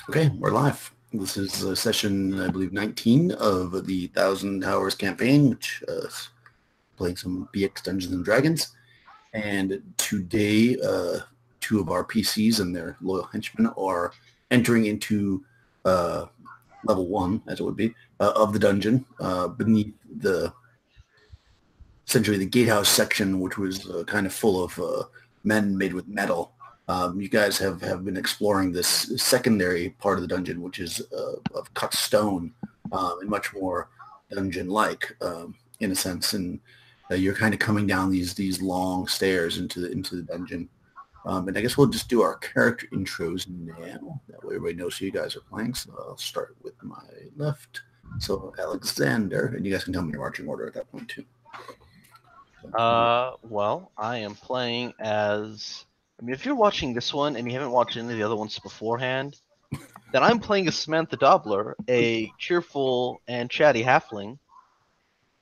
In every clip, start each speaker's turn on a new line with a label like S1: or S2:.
S1: Okay, we're live. This is session, I believe, 19 of the Thousand Towers campaign, which is playing some BX Dungeons and Dragons. And today, two of our PCs and their loyal henchmen are entering into level 1, as it would be, of the dungeon beneath essentially the gatehouse section, which was kind of full of men made with metal. You guys have been exploring this secondary part of the dungeon, which is of cut stone and much more dungeon-like in a sense. And you're kind of coming down these long stairs into the dungeon. And I guess we'll just do our character intros now. That way everybody knows who you guys are playing. So I'll start with my left. So Alexander, and you guys can tell me your marching order at that point too.
S2: Well, I am playing as... if you're watching this one and you haven't watched any of the other ones beforehand, then I'm playing as Samantha Dobler, a cheerful and chatty halfling.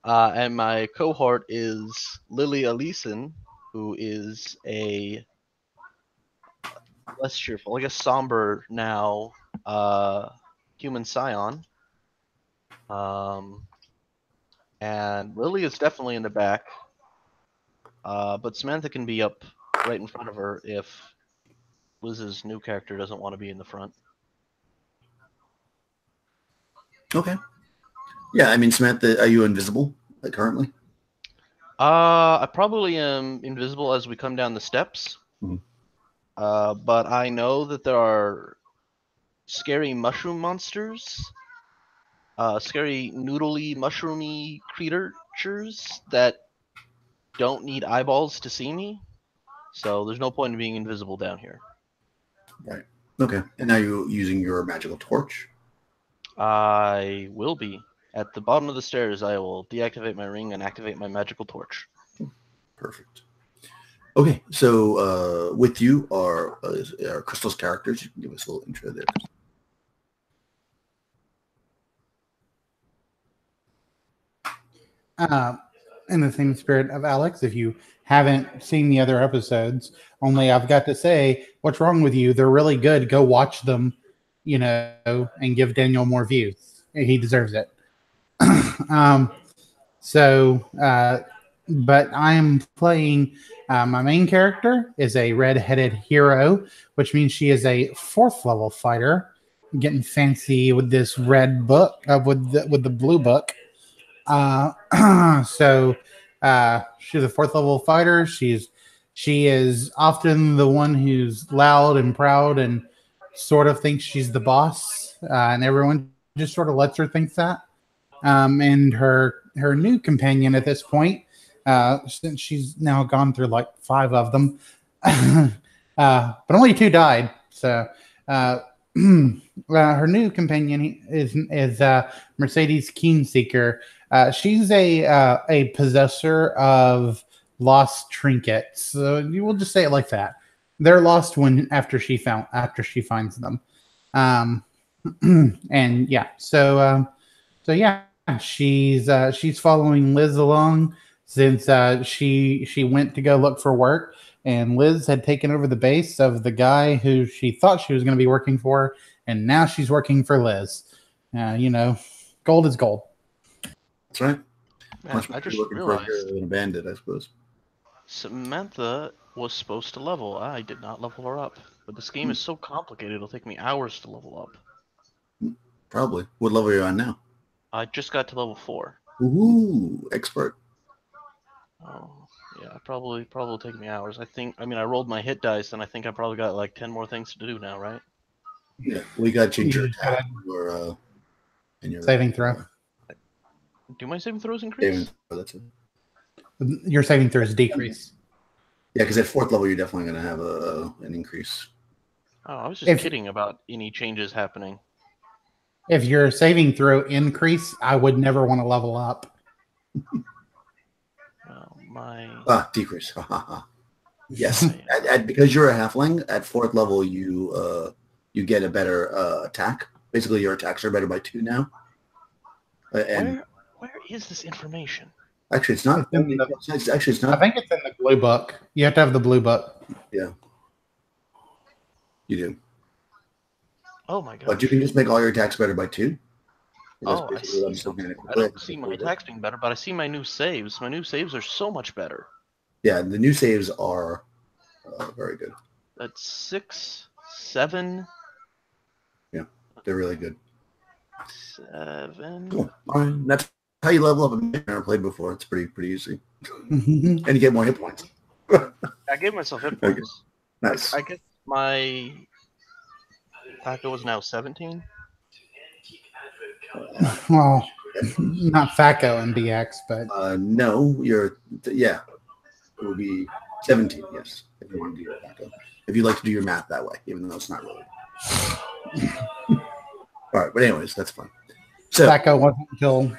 S2: And my cohort is Lily Aleeson, who is a less cheerful, I guess somber now, human scion. And Lily is definitely in the back. But Samantha can be up right in front of her if Liz's new character doesn't want to be in the front.
S1: Okay. Yeah, I mean, Samantha, are you invisible currently?
S2: I probably am invisible as we come down the steps.
S1: Mm-hmm.
S2: But I know that there are scary mushroom monsters, scary noodly, mushroomy creatures that don't need eyeballs to see me. So there's no point in being invisible down here.
S1: Right. Okay. And now you're using your magical torch?
S2: I will be. At the bottom of the stairs, I will deactivate my ring and activate my magical torch.
S1: Perfect. Okay, so with you are Crystal's characters. You can give us a little intro there.
S3: In the same spirit of Alex, if you haven't seen the other episodes, only I've got to say, what's wrong with you? They're really good. Go watch them, and give Daniel more views. He deserves it. But I'm playing, my main character is a red-headed hero, which means she is a 4th level fighter. I'm getting fancy with this red book, with the blue book. So she's a 4th level fighter. She is often the one who's loud and proud and sort of thinks she's the boss, and everyone just sort of lets her think that. And her new companion at this point, since she's now gone through like 5 of them, but only 2 died. So her new companion is Mercedes Keenseeker. She's a possessor of lost trinkets. So you will just say it like that. They're lost after she finds them. And yeah, so yeah, she's following Liz along since she went to go look for work, and Liz had taken over the base of the guy who she thought she was going to be working for, and now she's working for Liz. Gold is gold.
S1: That's right.
S2: Man, I just realized
S1: a bandit, I suppose.
S2: Samantha was supposed to level. I did not level her up. But this game is so complicated, it'll take me hours to level up.
S1: Probably. What level are you on now?
S2: I just got to level 4.
S1: Ooh, expert.
S2: Oh, yeah, probably will take me hours. I rolled my hit dice, and I think I probably got like 10 more things to do now, right?
S1: Yeah, we got to change your attack and your
S3: saving throw.
S2: Do my saving throws increase?
S1: That's it.
S3: Your saving throws decrease.
S1: Yeah, because at 4th level, you're definitely going to have an increase.
S2: Oh, I was just kidding about any changes happening.
S3: If your saving throw increase, I would never want to level up.
S2: Well,
S1: decrease. Yes, because you're a halfling, at 4th level, you get a better attack. Basically, your attacks are better by 2 now.
S2: And where is this information?
S1: Actually, it's not. It's not.
S3: I think it's in the blue book. You have to have the blue book.
S1: Yeah, you do.
S2: Oh my gosh.
S1: But you can just make all your attacks better by 2.
S2: Oh, I see. I don't see my
S1: quick.
S2: attacks being better, but I see my new saves. My new saves are so much better.
S1: Yeah, the new saves are very good.
S2: That's 6, 7.
S1: Yeah, they're really good.
S2: 7.
S1: Cool. All right, that's how you level up. I've never played before. It's pretty easy, and you get more hit points.
S2: I gave myself hit
S1: Okay.
S2: points.
S1: Nice.
S2: I guess my Taco is now 17.
S3: Well, not FACO and DX, but
S1: No, it will be 17. Yes, if you want to do your math. If you like to do your math that way, even though it's not really. All right, but anyways, that's fun. So
S3: FACO wasn't until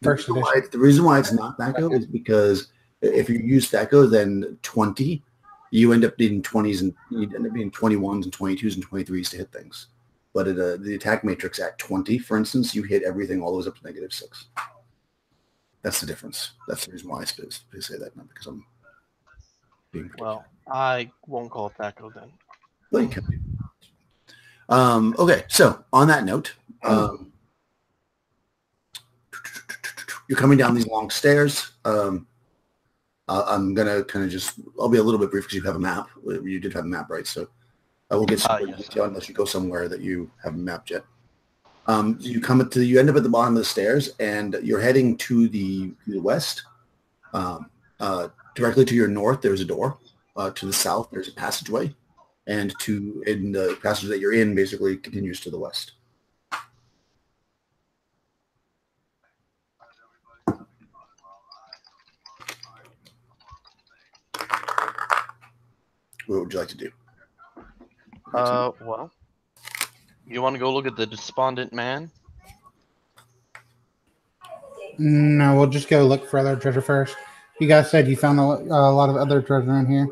S3: first edition.
S1: The reason why it's not THACO is because if you use THACO, then 20, you end up needing 20s and you end up being 21s and 22s and 23s to hit things. But the attack matrix at 20, for instance, you hit everything all the way up to -6. That's the difference. That's the reason why I say that, not because I'm being particular.
S2: Well, I won't call it Taco then.
S1: Well, you can. Okay, so on that note, you're coming down these long stairs. I'm going to kind of I'll be a little bit brief because you have a map. You did have a map, right? So I will get some detail unless you go somewhere that you haven't mapped yet. You end up at the bottom of the stairs, and you're heading to the west. Directly to your north, there's a door. To the south, there's a passageway. And in the passage that you're in basically continues to the west. What would you like to do?
S2: Well, you want to go look at the despondent man?
S3: No, we'll just go look for other treasure first. You guys said you found a lot of other treasure in here.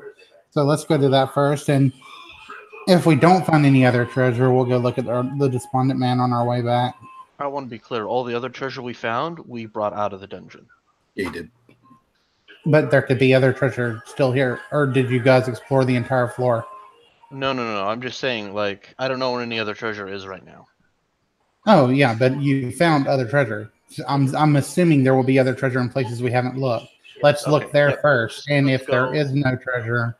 S3: So let's go to that first. And if we don't find any other treasure, we'll go look at the despondent man on our way back.
S2: I want to be clear. All the other treasure we found, we brought out of the dungeon.
S1: Yeah, you did.
S3: But there could be other treasure still here. Or did you guys explore the entire floor?
S2: No. I'm just saying, like, I don't know where any other treasure is right now.
S3: Oh, yeah, but you found other treasure. I'm assuming there will be other treasure in places we haven't looked. Let's look there first. And if there is no treasure,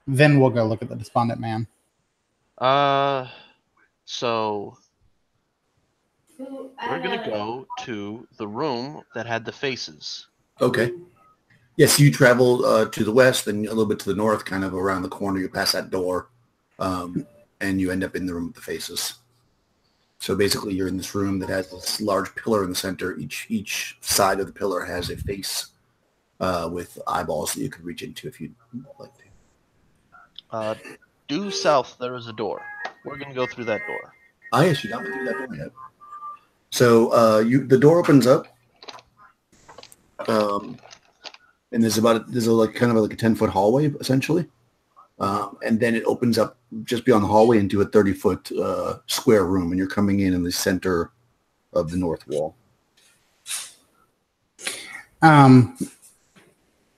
S3: then we'll go look at the despondent man.
S2: So we're gonna go to the room that had the faces.
S1: Okay. Yes, you travel to the west and a little bit to the north, kind of around the corner. You pass that door, and you end up in the room with the faces. So basically, you're in this room that has this large pillar in the center. Each side of the pillar has a face with eyeballs that you could reach into if you'd like
S2: to. Due south, there is a door. We're going to go through that door.
S1: Yes, you don't through that door yet. So the door opens up, and there's kind of like a 10-foot hallway essentially, and then it opens up just beyond the hallway into a 30-foot square room, and you're coming in the center of the north wall.
S3: I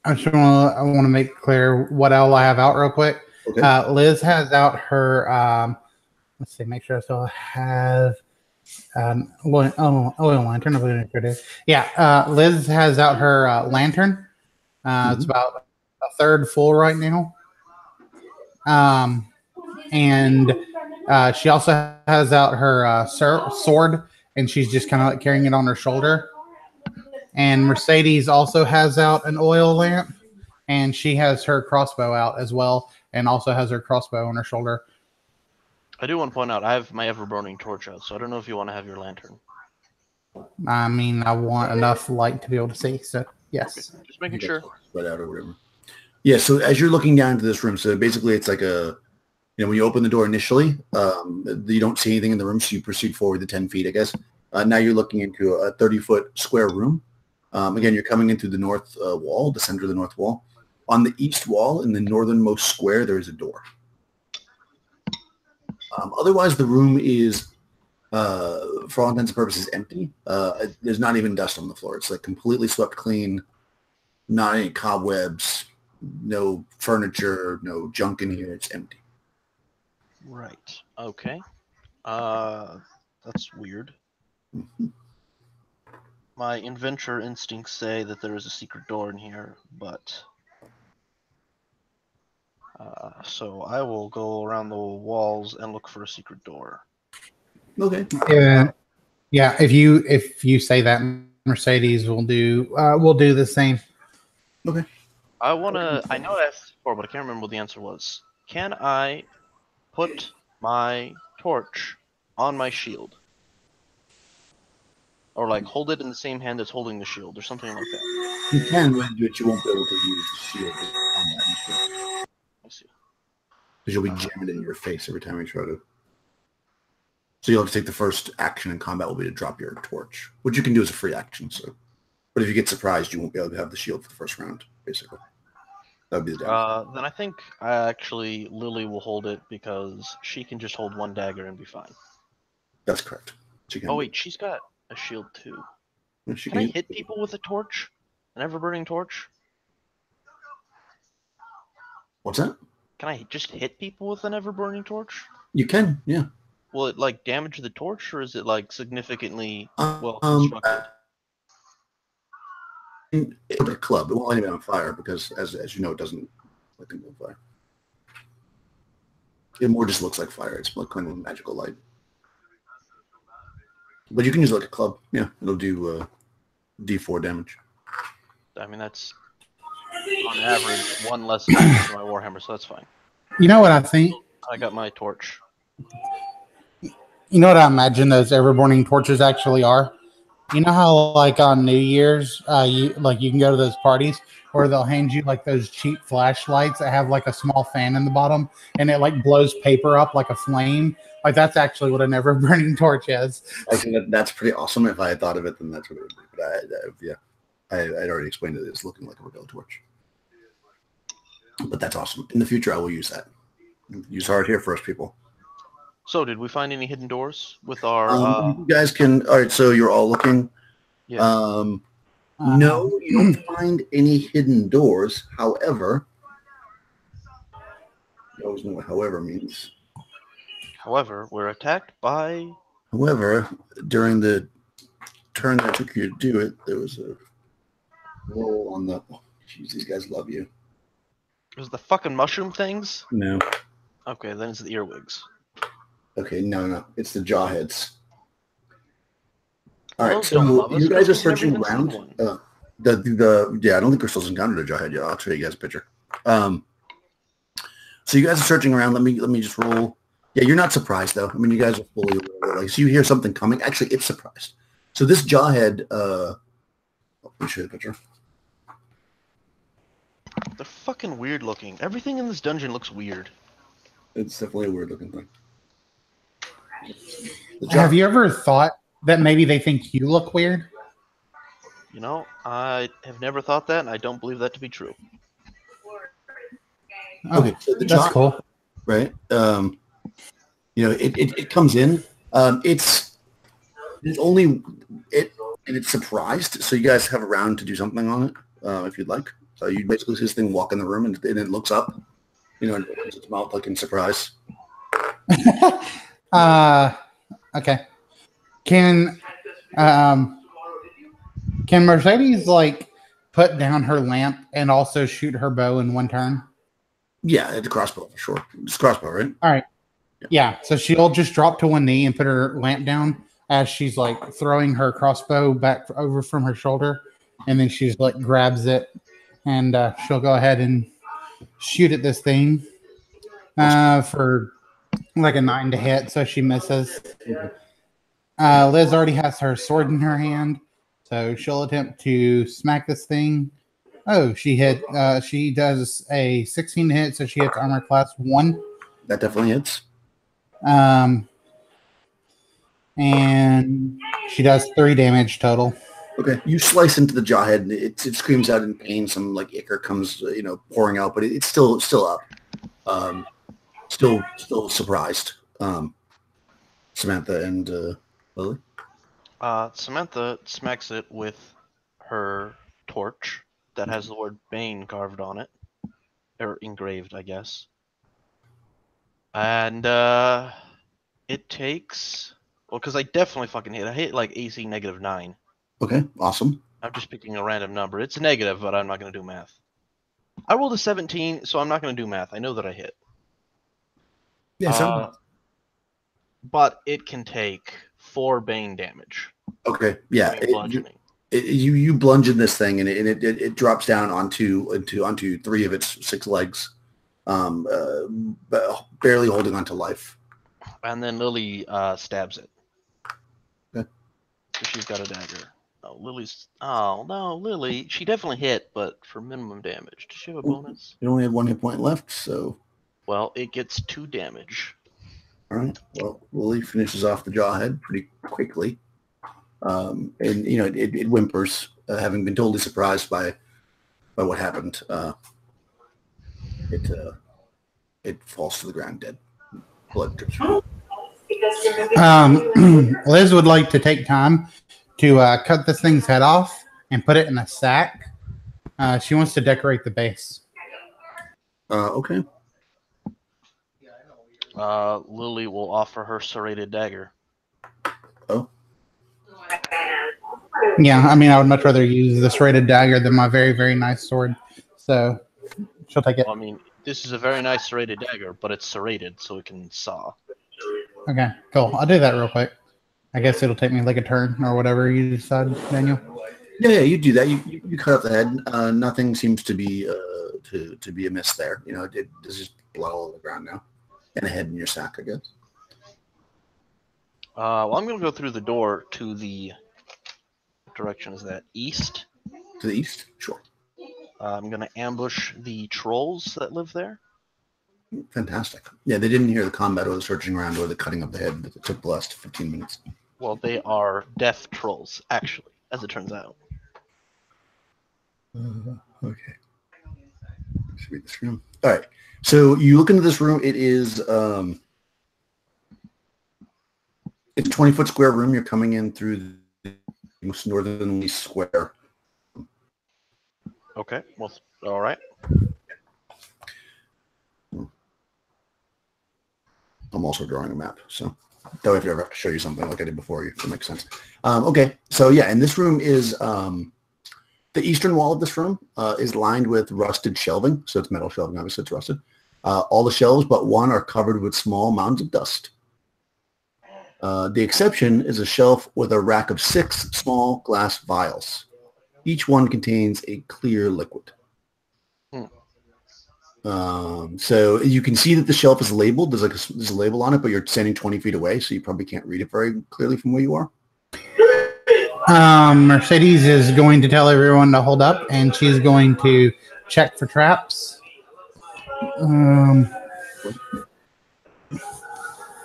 S3: want to make clear what all I have out real quick. Okay. Liz has out her. Let's see. Make sure I still have oil lantern. Yeah. Liz has out her lantern. It's about a third full right now. And she also has out her sword, and she's just kind of like carrying it on her shoulder. And Mercedes also has out an oil lamp, and she has her crossbow out as well, and also has her crossbow on her shoulder.
S2: I do want to point out I have my ever-burning torch out, so I don't know if you want to have your lantern.
S3: I mean, I want enough light to be able to see, so yes.
S2: Okay. Just making sure.
S1: Spread out or whatever. Yeah, so as you're looking down into this room, so basically it's like when you open the door initially, you don't see anything in the room, so you proceed forward to 10 feet, I guess. Now you're looking into a 30-foot square room. Again, you're coming in through the north wall, the center of the north wall. On the east wall, in the northernmost square, there is a door. Otherwise, the room is, for all intents and purposes, empty. There's not even dust on the floor. It's like completely swept clean, not any cobwebs, no furniture, no junk in here. It's empty.
S2: Right. Okay. That's weird.
S1: Mhm.
S2: My adventure instincts say that there is a secret door in here, but so I will go around the walls and look for a secret door.
S1: Okay.
S3: Yeah, if you say that, Mercedes will do the same.
S1: Okay.
S2: I know I asked before, but I can't remember what the answer was. Can I put my torch on my shield? Or like hold it in the same hand that's holding the shield, or something like that.
S1: You can go ahead and do it. You won't be able to use the shield as combat instrument
S2: I see.
S1: because you'll be jamming it in your face every time you try to. So you'll have to take the first action in combat will be to drop your torch, which you can do as a free action. So, but if you get surprised, you won't be able to have the shield for the first round. Basically, that would be the downside.
S2: Then I think Lily will hold it because she can just hold one dagger and be fine.
S1: That's correct. She can.
S2: Oh wait, she's got a shield too.
S1: She
S2: Can I
S1: can.
S2: hit people with a torch? An ever-burning torch?
S1: What's that?
S2: Can I just hit people with an ever-burning torch?
S1: You can. Yeah.
S2: Will it like damage the torch, or is it like significantly well
S1: Um,
S2: constructed?
S1: It's a club. It won't light it on fire because, as you know, it doesn't light things on fire. It more just looks like fire. It's like kind of a magical light. But you can use it like a club. Yeah, it'll do D4 damage.
S2: I mean, that's on average one less damage to my warhammer, so that's fine.
S3: You know what I think?
S2: I got my torch.
S3: You know what I imagine those ever-burning torches actually are? You know how like on New Year's, you can go to those parties where they'll hand you like those cheap flashlights that have like a small fan in the bottom and it like blows paper up like a flame. Like that's actually what an ever-burning torch is.
S1: I think that's pretty awesome. If I had thought of it, then that's what it would be. But I'd already explained it as looking like a real torch. But that's awesome. In the future, I will use that. Use hard here first, people.
S2: So, did we find any hidden doors with our?
S1: You guys can. All right, so you're all looking.
S2: Yeah.
S1: No, you don't find any hidden doors. However, you always know what "however" means.
S2: However, we're attacked by.
S1: However, during the turn that took you to do it, there was a roll on the. Oh, jeez, these guys love you.
S2: It was the fucking mushroom things?
S1: No.
S2: Okay, then it's the earwigs.
S1: Okay, no. It's the jawheads. All
S2: Well,
S1: right,
S2: don't
S1: so
S2: love us
S1: you guys are
S2: because we've never
S1: searching
S2: even seen
S1: around.
S2: one.
S1: I don't think Crystal's encountered a jawhead yet. I'll show you guys a picture. So you guys are searching around. Let me just roll. Yeah, you're not surprised though. I mean, you guys are fully aware. Like, so you hear something coming. Actually, it's surprised. So this jawhead. Let me show you the picture.
S2: They're fucking weird looking. Everything in this dungeon looks weird.
S1: It's definitely a weird looking thing.
S3: Have you ever thought that maybe they think you look weird?
S2: You know, I have never thought that, and I don't believe that to be true.
S3: Oh,
S1: okay, so the
S3: that's cool.
S1: Right. It comes in. It's only it and it's surprised. So you guys have a round to do something on it if you'd like. So you basically see this thing walk in the room and it looks up, and opens its mouth like in surprise.
S3: Okay. Can Mercedes like put down her lamp and also shoot her bow in one turn?
S1: Yeah, it's a crossbow for sure. It's a crossbow, right?
S3: All right. Yeah. So she'll just drop to one knee and put her lamp down as she's like throwing her crossbow back over from her shoulder, and then she's like grabs it and she'll go ahead and shoot at this thing for like a 9 to hit, so she misses. Liz already has her sword in her hand, so she'll attempt to smack this thing. Oh, she hit. She does a 16 to hit, so she hits armor class 1.
S1: That definitely hits.
S3: And she does 3 damage total.
S1: Okay, you slice into the jawhead, and it screams out in pain. Some like ichor comes, pouring out, but it's still up. Still surprised. Samantha and Lily.
S2: Samantha smacks it with her torch that has the word Bane carved on it, or engraved, I guess. And It takes... Well, because I definitely fucking hit. I hit like AC -9.
S1: Okay, awesome.
S2: I'm just picking a random number. It's negative, but I'm not going to do math. I rolled a 17, so I'm not going to do math. I know that I hit.
S1: Yeah, so
S2: But it can take 4 bane damage.
S1: okay, yeah.
S2: I mean, bludgeoning.
S1: You bludgeon in this thing, and it drops down onto 3 of its 6 legs, barely holding onto life.
S2: And then Lily stabs it.
S1: Okay.
S2: So she's got a dagger. Oh, Lily's... Oh, no, Lily. She definitely hit, but for minimum damage. Does she have a bonus?
S1: You only have 1 hit point left, so...
S2: Well, it gets 2 damage.
S1: All right. Well, Lily finishes off the jawhead pretty quickly. And, you know, it whimpers, having been totally surprised by what happened. It falls to the ground dead. Blood drips.
S3: Liz would like to take time to cut this thing's head off and put it in a sack. She wants to decorate the base.
S1: Okay.
S2: Lily will offer her serrated dagger.
S1: Oh.
S3: Yeah, I mean, I would much rather use the serrated dagger than my very, very nice sword. So she'll take it.
S2: Well, I mean, this is a very nice serrated dagger, but it's serrated, so it can saw.
S3: Okay, cool. I'll do that real quick. I guess it'll take me like a turn or whatever you decide, Daniel.
S1: Yeah, you do that. You cut off the head. Nothing seems to be to be amiss there. You know, there's just blood all over the ground now, and a head in your sack, I guess.
S2: Well, I'm going to go through the door to the... What direction is that? East?
S1: To the east? Sure.
S2: I'm going to ambush the trolls that live there.
S1: Fantastic. Yeah, they didn't hear the combat or the searching around or the cutting of the head that took the last 15 minutes.
S2: Well, they are deaf trolls, actually, as it turns out.
S1: Okay. Let's read this room. All right. So you look into this room. It is it's a 20-foot square room. You're coming in through the most northerly square.
S2: Okay. Well, all right.
S1: I'm also drawing a map, so that way if you ever have to show you something like I did before, it makes sense. Okay, so yeah, and this room is the eastern wall of this room is lined with rusted shelving, so it's metal shelving. Obviously, it's rusted. All the shelves but one are covered with small mounds of dust. The exception is a shelf with a rack of 6 small glass vials. Each one contains a clear liquid. So you can see that the shelf is labeled. There's a label on it, but you're standing 20 feet away, so you probably can't read it very clearly from where you are.
S3: Mercedes is going to tell everyone to hold up, and she's going to check for traps.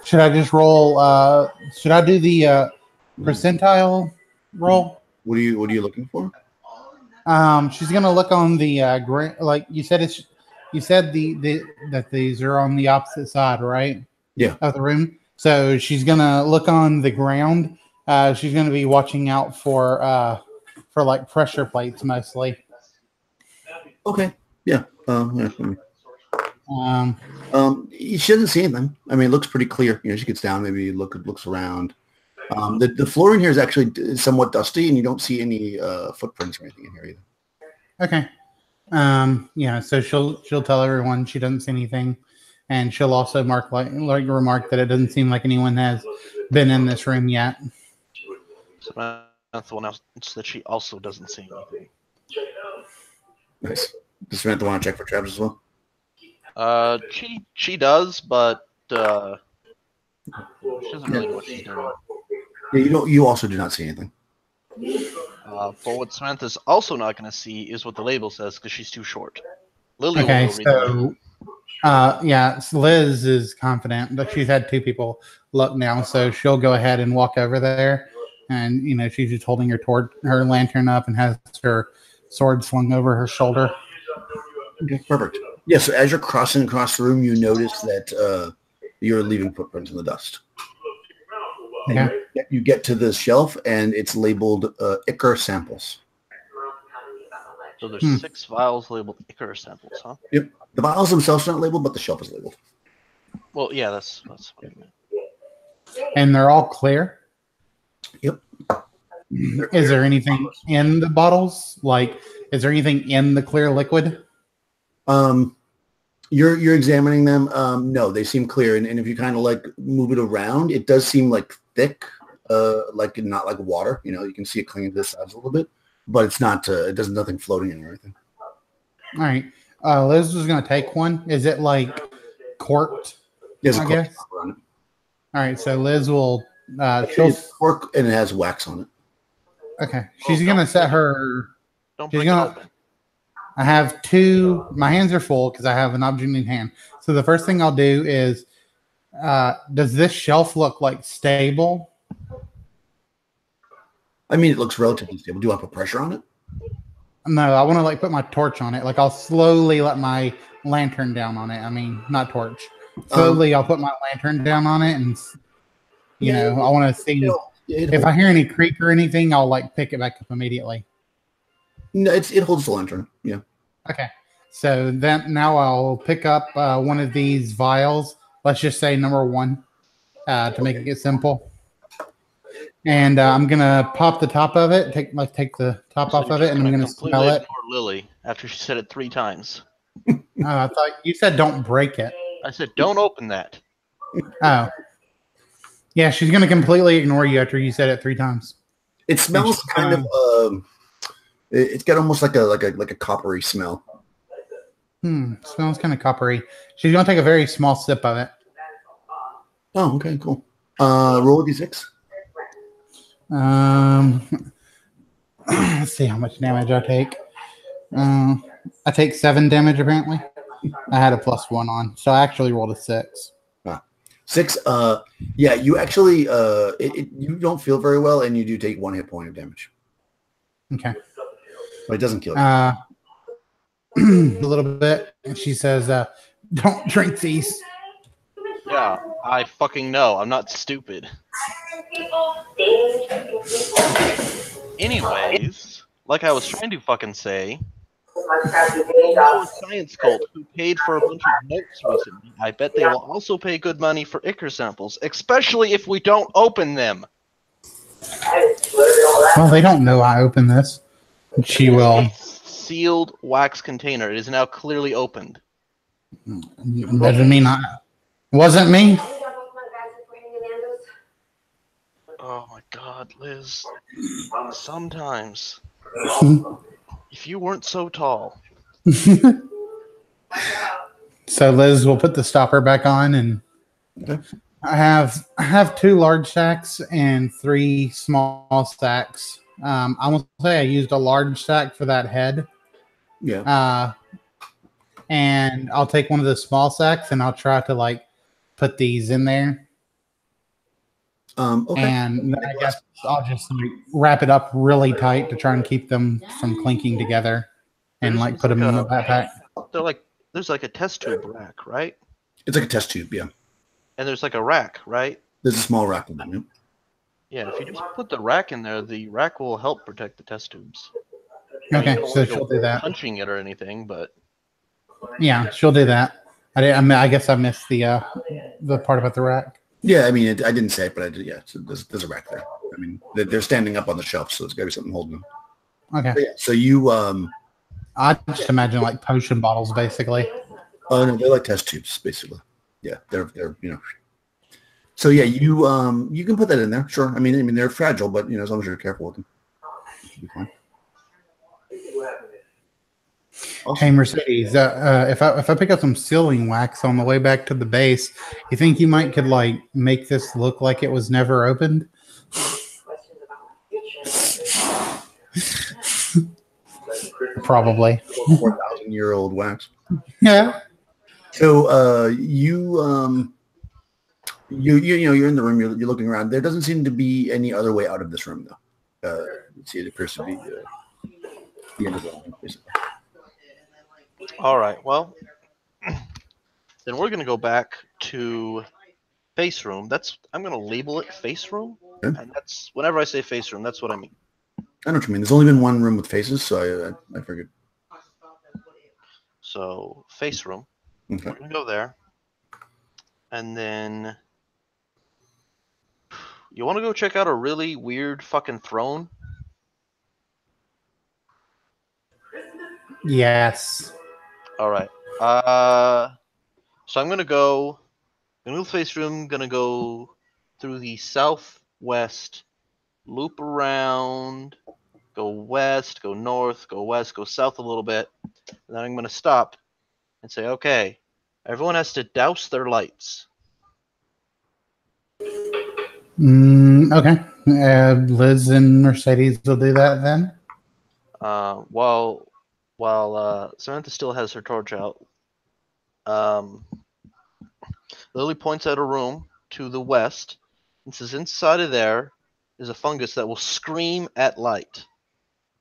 S3: Should I just roll? Should I do the percentile roll?
S1: What are you looking for?
S3: She's gonna look on the like you said. You said that these are on the opposite side, right?
S1: Yeah.
S3: Of the room. So she's gonna look on the ground. She's gonna be watching out for like pressure plates mostly.
S1: Okay. Yeah. She doesn't see anything. I mean, it looks pretty clear. You know, she gets down, maybe looks around. The floor in here is actually somewhat dusty, and you don't see any footprints or anything in here either.
S3: Okay. Yeah, so she'll tell everyone she doesn't see anything, and she'll also remark that it doesn't seem like anyone has been in this room yet.
S2: So that's the one else that she also doesn't see anything.
S1: Nice. Does Samantha want to check for traps as well?
S2: She does, but she doesn't really know what she's doing.
S1: Yeah, you also do not see anything.
S2: For what Samantha's also not going to see is what the label says because she's too short. Lily
S3: Okay,
S2: will read the label.
S3: yeah, so Liz is confident, but she's had 2 people look now, so she'll go ahead and walk over there, and you know she's just holding her lantern up and has her sword slung over her shoulder.
S1: Okay, perfect. Yeah, so as you're crossing across the room, you notice that you're leaving footprints in the dust.
S3: Okay.
S1: You get to the shelf, and it's labeled Ichor samples.
S2: So there's 6 vials labeled Ichor samples, huh?
S1: Yep. The vials themselves are not labeled, but the shelf is labeled.
S2: Well, yeah, that's what I meant.
S3: And they're all clear.
S1: Yep.
S3: Is there anything in the bottles? Like, is there anything in the clear liquid?
S1: You're examining them. No, they seem clear, and if you kind of like move it around, it does seem like thick, like not like water. You know, you can see it clinging to the sides a little bit, but it's not. It does nothing floating in or anything.
S3: All right. Liz was going to take one. Is it like corked?
S1: There's a
S3: I
S1: cork
S3: guess.
S1: on it.
S3: All right. So Liz will. She'll.
S1: It's cork and it has wax on it.
S3: Okay. She's going to set her.
S2: Don't
S3: She's
S2: break it
S3: gonna.
S2: open.
S3: I have two. My hands are full because I have an object in hand. So the first thing I'll do is, does this shelf look like stable?
S1: I mean, it looks relatively stable. Do you want to put pressure on it?
S3: No, I want to like put my torch on it. Like I'll slowly let my lantern down on it. I mean, not torch. Slowly, I'll put my lantern down on it, and you know, I want to see if I hear any creak or anything. I'll like pick it back up immediately.
S1: No, it holds the lantern. Yeah.
S3: Okay. So then now I'll pick up one of these vials. Let's just say number 1 to make it simple. And I'm gonna pop the top of it. Take the top off of it, and I'm gonna smell it.
S2: Ignore Lily after she said it 3 times.
S3: I thought you said don't break it.
S2: I said don't open that.
S3: Oh, yeah. She's gonna completely ignore you after you said it 3 times.
S1: It smells kind of. It's got almost like a coppery smell.
S3: Smells kind of coppery. She's gonna take a very small sip of it.
S1: Oh, okay, cool. Roll a d6.
S3: Let's see how much damage I take. I take 7 damage apparently. I had a +1 on, so I actually rolled a 6.
S1: 6. Yeah, you actually you don't feel very well, and you do take 1 hit point of damage.
S3: Okay.
S1: But it doesn't kill you.
S3: A little bit. And she says, "Don't drink these."
S2: Yeah, I fucking know. I'm not stupid. Anyways, like I was trying to fucking say, a science cult who paid for a bunch of notes recently. I bet they will also pay good money for Ichor samples, especially if we don't open them.
S3: Well, they don't know I opened this. She will.
S2: Sealed wax container. It is now clearly opened.
S3: Doesn't mean I wasn't me.
S2: Oh my god, Liz. Sometimes. If you weren't so tall.
S3: So Liz will put the stopper back on, and I have 2 large sacks and 3 small sacks. I will say I used a large sack for that head.
S1: Yeah.
S3: And I'll take one of the small sacks and I'll try to like put these in there.
S1: Okay.
S3: And I guess I'll just like wrap it up really tight to try and keep them from clinking together, and like put them in the backpack.
S2: There's like a test tube rack, right?
S1: It's like a test tube, yeah.
S2: And there's like a rack, right?
S1: There's a small rack in there.
S2: Yeah, if you just put the rack in there, the rack will help protect the test tubes.
S3: Okay, so she'll do that.
S2: Punching it or anything, but
S3: yeah, she'll do that. I guess I missed the part about the rack.
S1: Yeah, I mean, I didn't say it, but I did. Yeah, so there's a rack there. I mean, they're standing up on the shelf, so it's got to be something holding them.
S3: Okay.
S1: But yeah, so you
S3: I just imagine like potion bottles, basically.
S1: Oh no, they're like test tubes, basically. Yeah, they're So yeah, you can put that in there, sure. I mean they're fragile, but as long as you're careful with them, it'll be fine.
S3: Awesome. Hey Mercedes, if I pick up some sealing wax on the way back to the base, you think you could like make this look like it was never opened? Probably.
S1: 4,000-year-old wax.
S3: Yeah.
S1: So you're in the room. You're looking around. There doesn't seem to be any other way out of this room, though. Let's see, it appears to be the end of the room, basically.
S2: All right. Well, then we're gonna go back to face room. I'm gonna label it face room, and that's whenever I say face room, that's what I mean.
S1: I know what you mean. There's only been one room with faces, so I figured.
S2: So face room.
S1: Okay.
S2: We're gonna go there, and then You want to go check out a really weird fucking throne?
S3: Yes.
S2: All right. So I'm gonna move the face room. Gonna go through the southwest, loop around, go west, go north, go west, go south a little bit, and then I'm gonna stop and say, okay, everyone has to douse their lights.
S3: Okay. Liz and Mercedes will do that then.
S2: While Samantha still has her torch out, Lily points out a room to the west and says, inside of there is a fungus that will scream at light.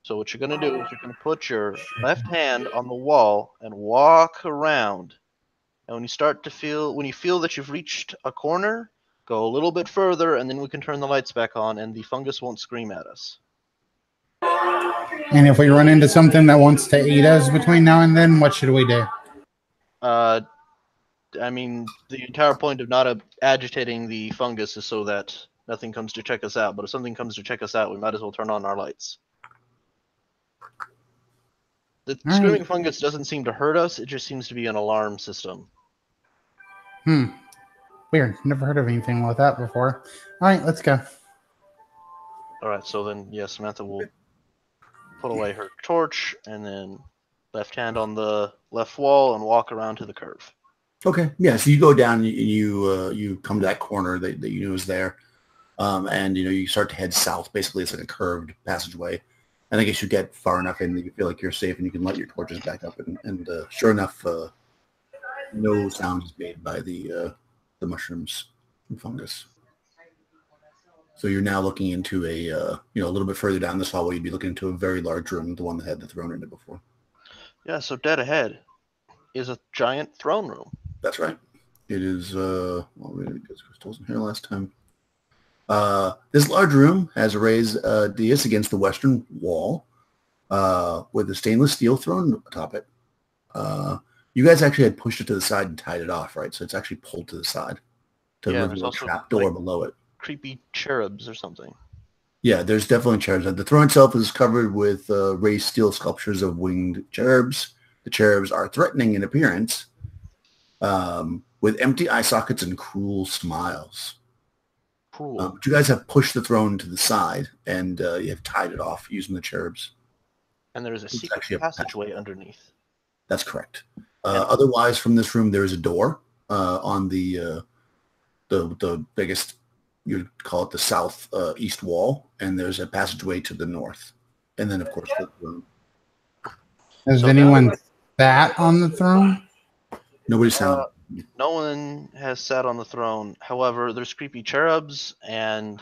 S2: So what you're going to do is you're going to put your left hand on the wall and walk around. And when you feel that you've reached a corner, go a little bit further, and then we can turn the lights back on, and the fungus won't scream at us.
S3: And if we run into something that wants to eat us between now and then, what should we do?
S2: I mean, the entire point of not agitating the fungus is so that nothing comes to check us out. But if something comes to check us out, we might as well turn on our lights. The screaming fungus doesn't seem to hurt us. It just seems to be an alarm system.
S3: Weird. Never heard of anything like that before. All right, let's go.
S2: All right, so then, yes, Samantha will put away her torch and then left hand on the left wall and walk around to the curve.
S1: Okay, yeah. So you go down, you come to that corner that you knew was there, and you start to head south. Basically, it's like a curved passageway, and I guess you get far enough in that you feel like you're safe, and you can let your torches back up. And sure enough, no sound is made by the mushrooms and fungus. So you're now looking into a little bit further down this hallway. You'd be looking into a very large room, the one that had the throne in it before.
S2: Yeah. So dead ahead is a giant throne room.
S1: That's right. It is, because Crystal wasn't here last time. This large room has a raised dais against the western wall with a stainless steel throne atop it. You guys actually had pushed it to the side and tied it off, right? So it's actually pulled to the side to reveal a trap door below it.
S2: Creepy cherubs or something.
S1: Yeah, there's definitely cherubs. The throne itself is covered with raised steel sculptures of winged cherubs. The cherubs are threatening in appearance, with empty eye sockets and cruel smiles.
S2: Cool.
S1: But you guys have pushed the throne to the side, and you have tied it off using the cherubs.
S2: And there's a secret passageway underneath.
S1: That's correct. Otherwise, from this room, there is a door on the biggest, you'd call it the south east wall, and there's a passageway to the north. And then, of course, the room.
S3: Has anyone sat on the throne?
S1: Nobody's sat.
S2: No one has sat on the throne. However, there's creepy cherubs, and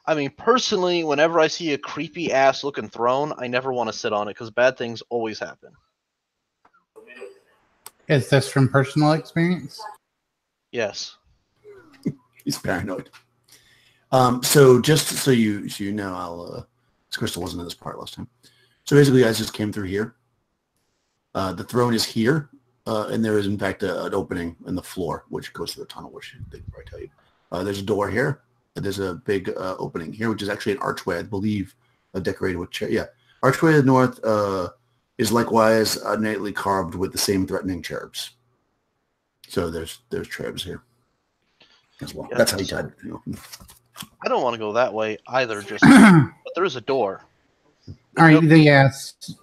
S2: I mean, personally, whenever I see a creepy ass looking throne, I never want to sit on it because bad things always happen.
S3: Is this from personal experience?
S2: Yes.
S1: He's paranoid. So just so you know, I'll Crystal wasn't in this part last time. So basically, you guys just came through here. The throne is here, and there is in fact an opening in the floor, which goes to the tunnel, which they can probably tell you. There's a door here. There's a big opening here, which is actually an archway, I believe, decorated with archway to the north is likewise innately carved with the same threatening cherubs. So there's cherubs here as well. Yeah, that's how you tied it.
S2: I don't want to go that way either, just but there is a door.
S3: All right, yes.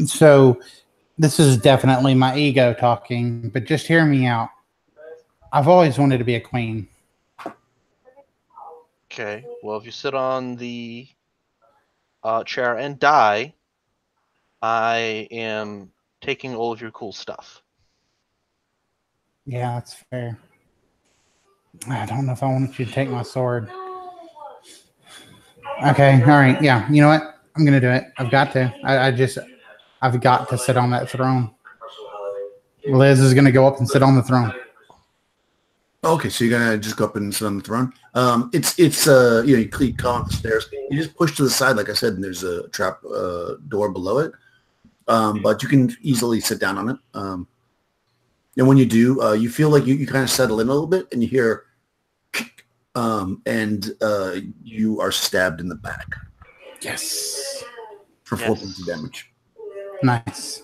S3: So this is definitely my ego talking, but just hear me out. I've always wanted to be a queen.
S2: Okay, well, if you sit on the chair and die, I am taking all of your cool stuff.
S3: Yeah, that's fair. I don't know if I want you to take my sword. Okay, all right, yeah. You know what? I'm going to do it. I've got to. I've got to sit on that throne. Liz is going to go up and sit on the throne.
S1: Okay, so you're gonna just go up and sit on the throne. It's you come up the stairs. You just push to the side, like I said, and there's a trap door below it. But you can easily sit down on it. And when you do, you feel like you kind of settle in a little bit, and you hear and you are stabbed in the back.
S3: Yes.
S1: For 4 points of damage.
S3: Nice.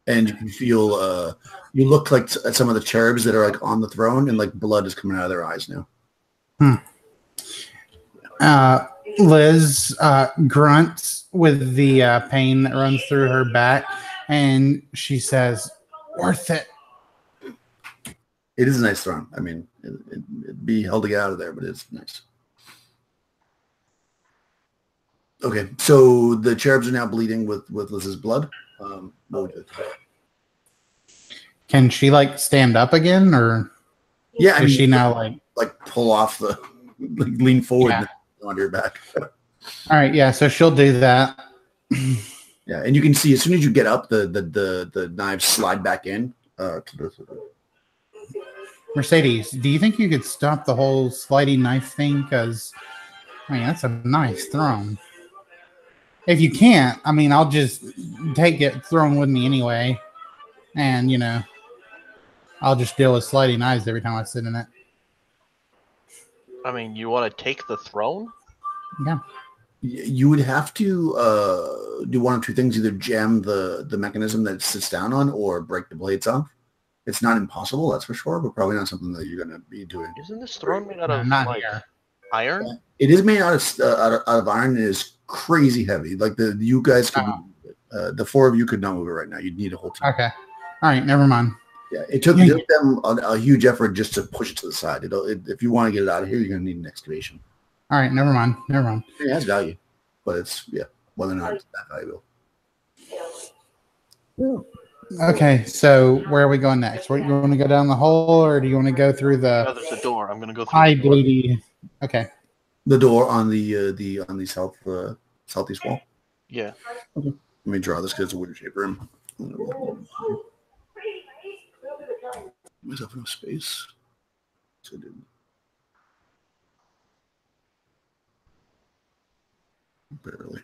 S1: And you can feel, you look like some of the cherubs that are like on the throne, and like blood is coming out of their eyes now.
S3: Liz grunts with the pain that runs through her back, and she says, "Worth it."
S1: It is a nice throne. I mean, it'd be hell to get out of there, but it's nice. Okay, so the cherubs are now bleeding with Liz's blood.
S3: Can she like stand up again, or is she now
S1: like pull off the lean forward
S3: Yeah.
S1: and onto your back?
S3: All right, yeah. So she'll do that.
S1: Yeah, and you can see as soon as you get up, the knives slide back in.
S3: Mercedes, do you think you could stop the whole sliding knife thing? Because I mean, that's a nice throne. If you can't, I mean, I'll just take it thrown with me anyway, and I'll just deal with sliding knives every time I sit in it.
S2: I mean, you want to take the throne?
S3: Yeah.
S1: You would have to do one of two things: either jam the mechanism that it sits down on, or break the blades off. It's not impossible, that's for sure, but probably not something that you're going to be doing.
S2: Isn't this throne made out of
S3: Here.
S2: iron?
S1: It is made out of iron. It is crazy heavy. Like you guys could, the four of you could not move it right now. You'd need a whole team.
S3: Okay. All right. Never mind.
S1: Yeah, it took them a huge effort just to push it to the side. If you want to get it out of here, you're going to need an excavation.
S3: All right. Never mind.
S1: It has value, but it's whether or not it's that valuable.
S3: Okay, so where are we going next? You want to go down the hole, or do you want to go through the?
S2: No, there's a door. I'm going to go through.
S3: High bleedy. Okay.
S1: The door on the southeast wall.
S2: Yeah.
S1: Okay. Let me draw this because it's a weird shape room. Myself enough space. So I did. Barely.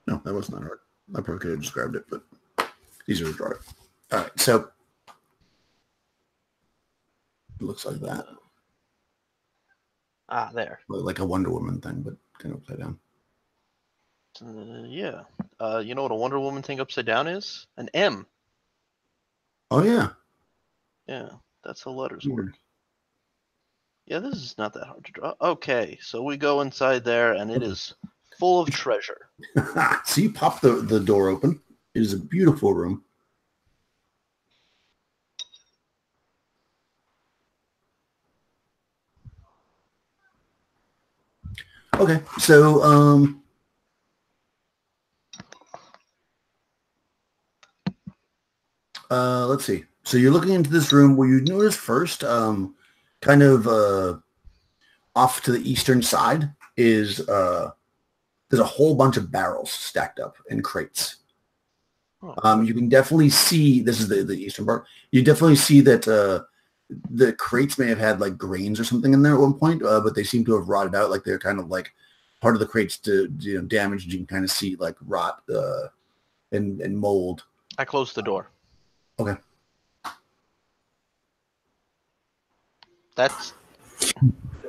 S1: No, that was not hard. I probably could have just grabbed it, but easier to draw it. All right, so it looks like that.
S2: Ah, there.
S1: Like a Wonder Woman thing, but kind of upside down.
S2: Yeah. You know what a Wonder Woman thing upside down is? An M.
S1: Oh, yeah.
S2: Yeah, that's how letters work. Yeah, this is not that hard to draw. Okay, so we go inside there, and it is full of treasure.
S1: So you pop the door open. It is a beautiful room. Okay, so let's see. So you're looking into this room where you notice first, kind of off to the eastern side is there's a whole bunch of barrels stacked up in crates. You can definitely see, this is the eastern part, you definitely see that the crates may have had like grains or something in there at one point, but they seem to have rotted out. Like they're kind of like part of the crates damaged. You can kind of see like rot and mold.
S2: I closed the door.
S1: Okay.
S2: That's...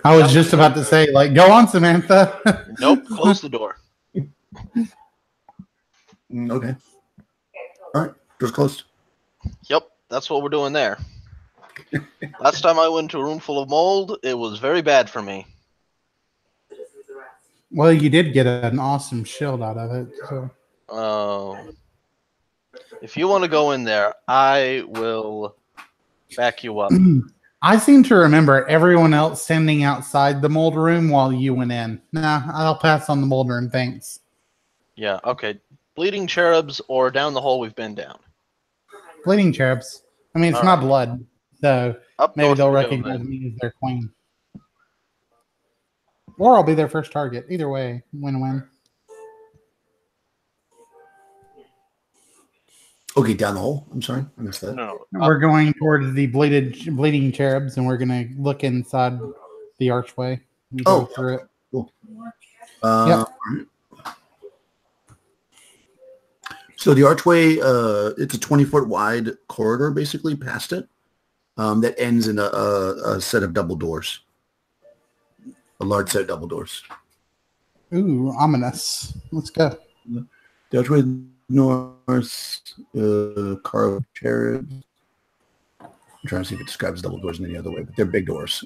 S3: I was just about to say, like, go on, Samantha.
S2: Nope, close the door.
S1: Okay. All right, door's closed.
S2: Yep, that's what we're doing there. Last time I went to a room full of mold, it was very bad for me.
S3: Well, you did get an awesome shield out of it. So.
S2: If you want to go in there, I will back you up.
S3: I seem to remember everyone else standing outside the mold room while you went in. Nah, I'll pass on the mold room, thanks.
S2: Yeah, okay. Bleeding cherubs or down the hole we've been down?
S3: Bleeding cherubs. I mean, it's not blood, so maybe they'll recognize me as their queen. Or I'll be their first target. Either way, win-win.
S1: Okay, down the hole. I'm sorry, I missed that.
S2: No,
S3: we're going towards the bleeding cherubs, and we're going to look inside the archway and go through it.
S1: Cool.
S3: Yep.
S1: So the archway, it's a 20-foot wide corridor, basically, past it, that ends in a set of double doors. A large set of double doors.
S3: Ooh, ominous. Let's go.
S1: The archway north, carved cherubs. I'm trying to see if it describes double doors in any other way, but they're big doors,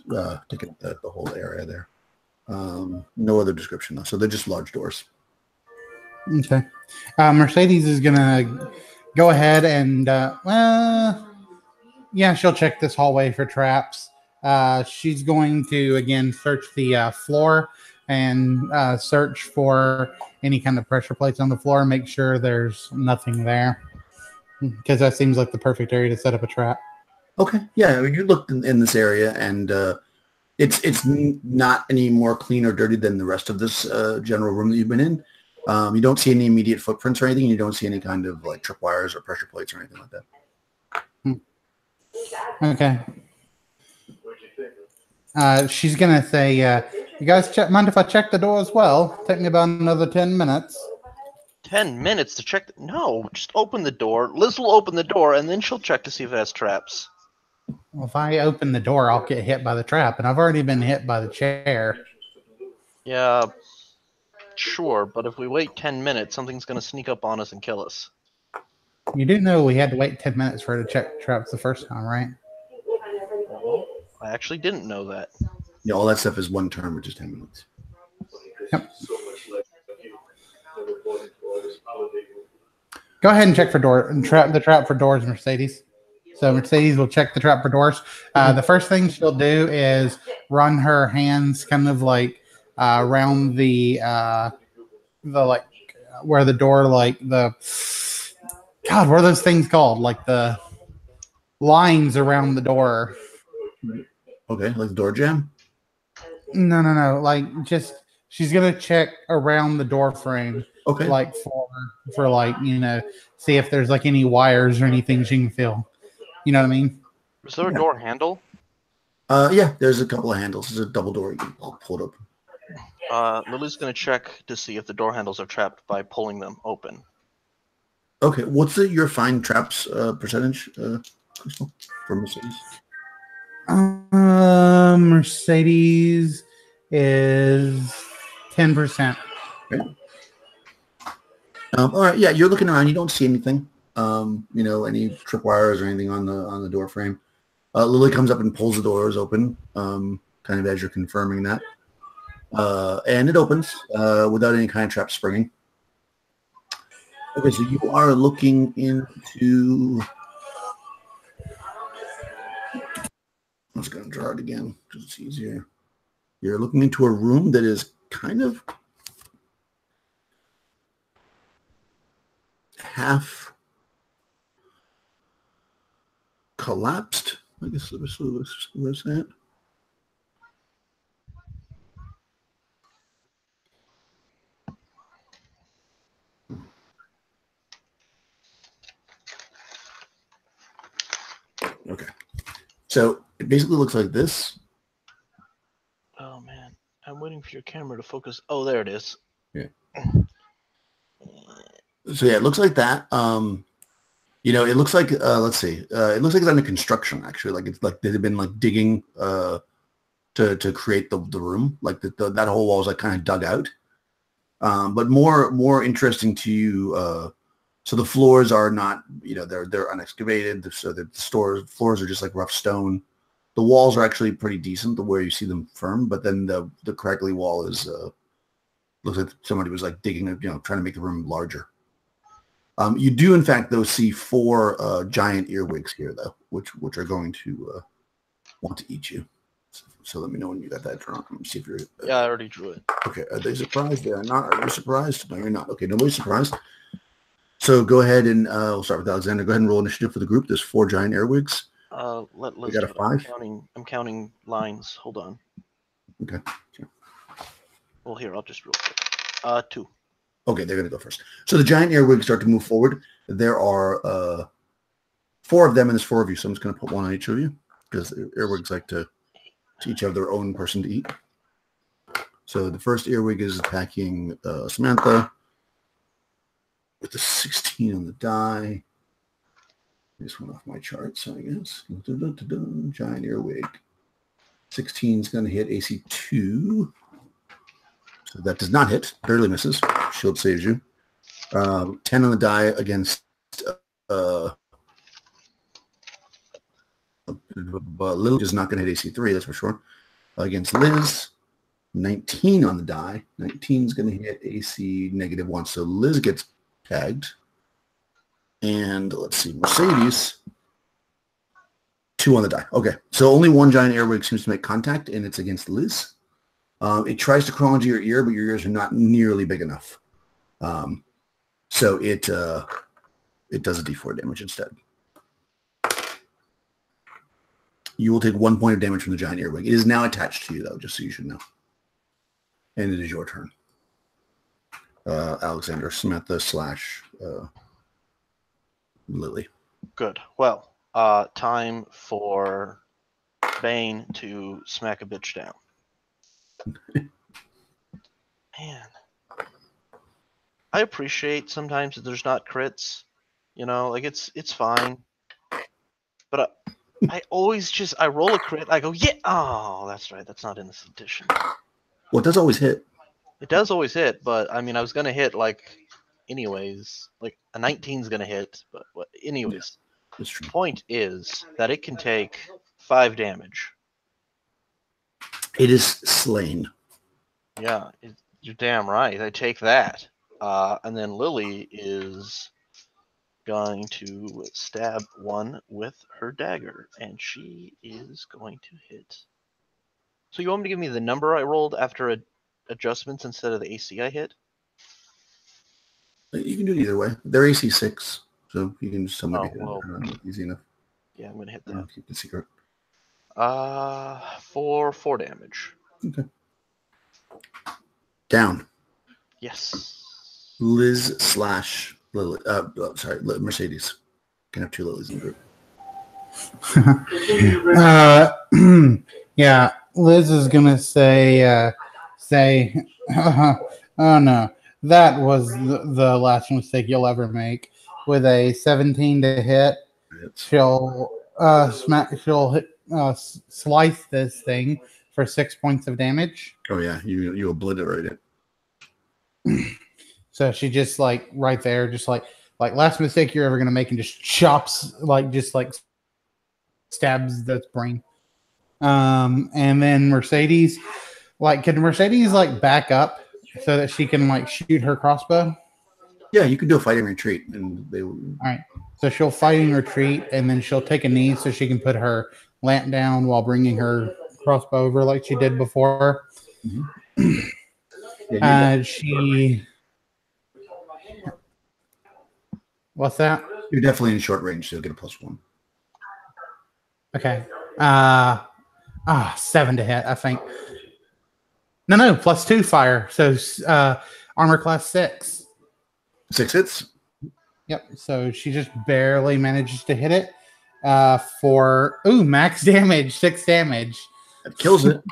S1: taking up the whole area there. No other description, though. So they're just large doors.
S3: Okay. Mercedes is going to go ahead and, she'll check this hallway for traps. She's going to, again, search the floor and search for any kind of pressure plates on the floor, make sure there's nothing there. Because that seems like the perfect area to set up a trap.
S1: Okay. Yeah, you looked in this area, and it's not any more clean or dirty than the rest of this general room that you've been in. You don't see any immediate footprints or anything. You don't see any kind of like tripwires or pressure plates or anything like that.
S3: Okay. She's going to say, you guys mind if I check the door as well? Take me about another 10 minutes.
S2: 10 minutes to check? No, just open the door. Liz will open the door, and then she'll check to see if it has traps.
S3: Well, if I open the door, I'll get hit by the trap, and I've already been hit by the chair.
S2: Yeah, sure, but if we wait 10 minutes, something's going to sneak up on us and kill us.
S3: You do know we had to wait 10 minutes for her to check traps the first time, right?
S2: I actually didn't know that.
S1: Yeah, all that stuff is one turn, which is 10 minutes.
S3: Yep. Go ahead and check for the trap for doors, Mercedes. So Mercedes will check the trap for doors. The first thing she'll do is run her hands kind of like around the like where the door, like the God, what are those things called? Like the lines around the door.
S1: Okay, like the door jam?
S3: No. Like just she's gonna check around the door frame.
S1: Okay.
S3: Like for like, see if there's like any wires or anything she can feel. You know what I mean?
S2: Is there a door handle?
S1: Yeah, there's a couple of handles. There's a double door you can pull it open.
S2: Lily's going to check to see if the door handles are trapped by pulling them open.
S1: Okay, what's your find traps percentage, Crystal, for Mercedes?
S3: Mercedes is 10%.
S1: Okay. All right, yeah, you're looking around. You don't see anything. Any tripwires or anything on the door frame. Lily comes up and pulls the doors open, kind of as you're confirming that. And it opens without any kind of trap springing. Okay, so you are looking into... I'm just going to draw it again because it's easier. You're looking into a room that is kind of half collapsed. I guess that's that. Okay. So it basically looks like this.
S2: Oh, man. I'm waiting for your camera to focus. Oh, there it is.
S1: Yeah. So yeah, it looks like that. It looks like let's see. It looks like it's under construction actually. Like it's like they've been like digging to create the room. Like that whole wall is like kind of dug out. But more interesting to you. So the floors are not, they're unexcavated. So the floors are just like rough stone. The walls are actually pretty decent, the where you see them firm. But then the craggly wall is looks like somebody was like digging, trying to make the room larger. You do, in fact, though, see 4 giant earwigs here, though, which are going to want to eat you. So let me know when you got that drawn. Let me see if you're...
S2: Yeah, I already drew it.
S1: Okay, are they surprised? They are not. Are you surprised? No, you're not. Okay, nobody's surprised. So go ahead and we'll start with Alexander. Go ahead and roll initiative for the group. There's 4 giant earwigs.
S2: We
S1: got a 5?
S2: I'm counting lines. Hold on.
S1: Okay. Sure.
S2: Well, here, I'll just roll quick. 2.
S1: Okay, they're going to go first. So the giant earwigs start to move forward. There are 4 of them, and there's 4 of you. So I'm just going to put 1 on each of you because earwigs like to each have their own person to eat. So the first earwig is attacking Samantha with the 16 on the die. This one off my chart, so I guess. Giant earwig. 16 is going to hit AC 2. So that does not hit. Barely misses. Shield saves you. 10 on the die against Lily is not going to hit AC 3, that's for sure. Against Liz, 19 on the die. 19 is going to hit AC -1. So Liz gets tagged. And let's see, Mercedes, 2 on the die. Okay, so only one giant earwig seems to make contact, and it's against Liz. It tries to crawl into your ear, but your ears are not nearly big enough. So it does a D4 damage instead. You will take 1 point of damage from the giant earwig. It is now attached to you, though, just so you should know. And it is your turn. Alexander, Samantha / Lily.
S2: Good. Well, time for Bane to smack a bitch down. Man. I appreciate sometimes that there's not crits. You know, like it's fine. But I always I roll a crit, I go, yeah, oh, that's right, that's not in this edition.
S1: Well, it does always hit.
S2: It does always hit, but I mean, I was going to hit, like, anyways. Like, a 19's going to hit, but anyways.
S1: Yeah, that's true.
S2: The point is that it can take 5 damage.
S1: It is slain.
S2: Yeah, you're damn right. I take that. And then Lily is going to stab one with her dagger, and she is going to hit. So you want me to give me the number I rolled after adjustments instead of the AC I hit?
S1: You can do it either way. They're AC 6, so you can just tell me easy enough.
S2: Yeah, I'm going to hit that.
S1: Keep the secret.
S2: For 4 damage.
S1: Okay. Down.
S2: Yes.
S1: Liz / Lily. Mercedes. Can have 2 Lilies in the group.
S3: Yeah, Liz is gonna say, oh no, that was the last mistake you'll ever make. With a 17 to hit, she'll slice this thing for 6 points of damage.
S1: Oh yeah, you obliterate it.
S3: So she just like right there, just like last mistake you're ever gonna make, and just chops stabs the brain. And then Mercedes, can Mercedes back up so that she can shoot her crossbow?
S1: Yeah, you can do a fighting retreat, and they. All
S3: right, so she'll fighting retreat, and then she'll take a knee so she can put her lamp down while bringing her crossbow over like she did before.
S1: Mm-hmm. Yeah,
S3: she. What's that?
S1: You're definitely in short range, so you'll get a +1.
S3: Okay. 7 to hit, I think. No, +2 fire. So armor class 6.
S1: 6 hits?
S3: Yep. So she just barely manages to hit it for max damage, 6 damage.
S1: That kills it.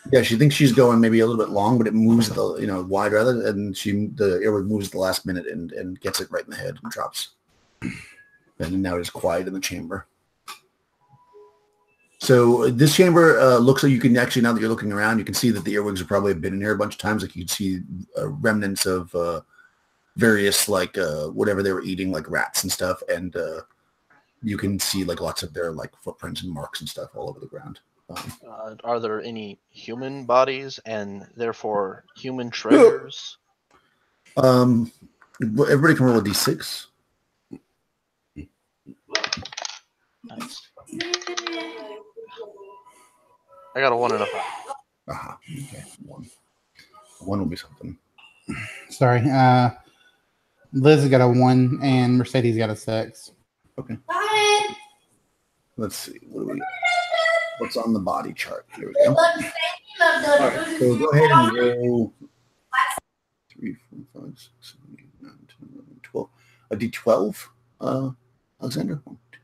S1: Yeah, she thinks she's going maybe a little bit long, but it moves wide rather, and the earwig moves at the last minute and gets it right in the head and drops. And now it's quiet in the chamber. So this chamber looks like you can actually, now that you're looking around, you can see that the earwigs have probably been in here a bunch of times. Like you can see remnants of various whatever they were eating, like rats and stuff, and you can see lots of their footprints and marks and stuff all over the ground.
S2: Are there any human bodies and therefore human treasures?
S1: Everybody can roll a d6.
S2: Nice. I got a 1 and a 5.
S1: Okay. 1 will be something.
S3: Sorry. Liz got a 1 and Mercedes got a 6.
S1: Okay. Let's see. What's on the body chart? Here we go. All right. So go ahead and roll 3, 4, 5, 6, 7, 8, 9, 10, 11, 12. A d12, Alexander. 1, 2.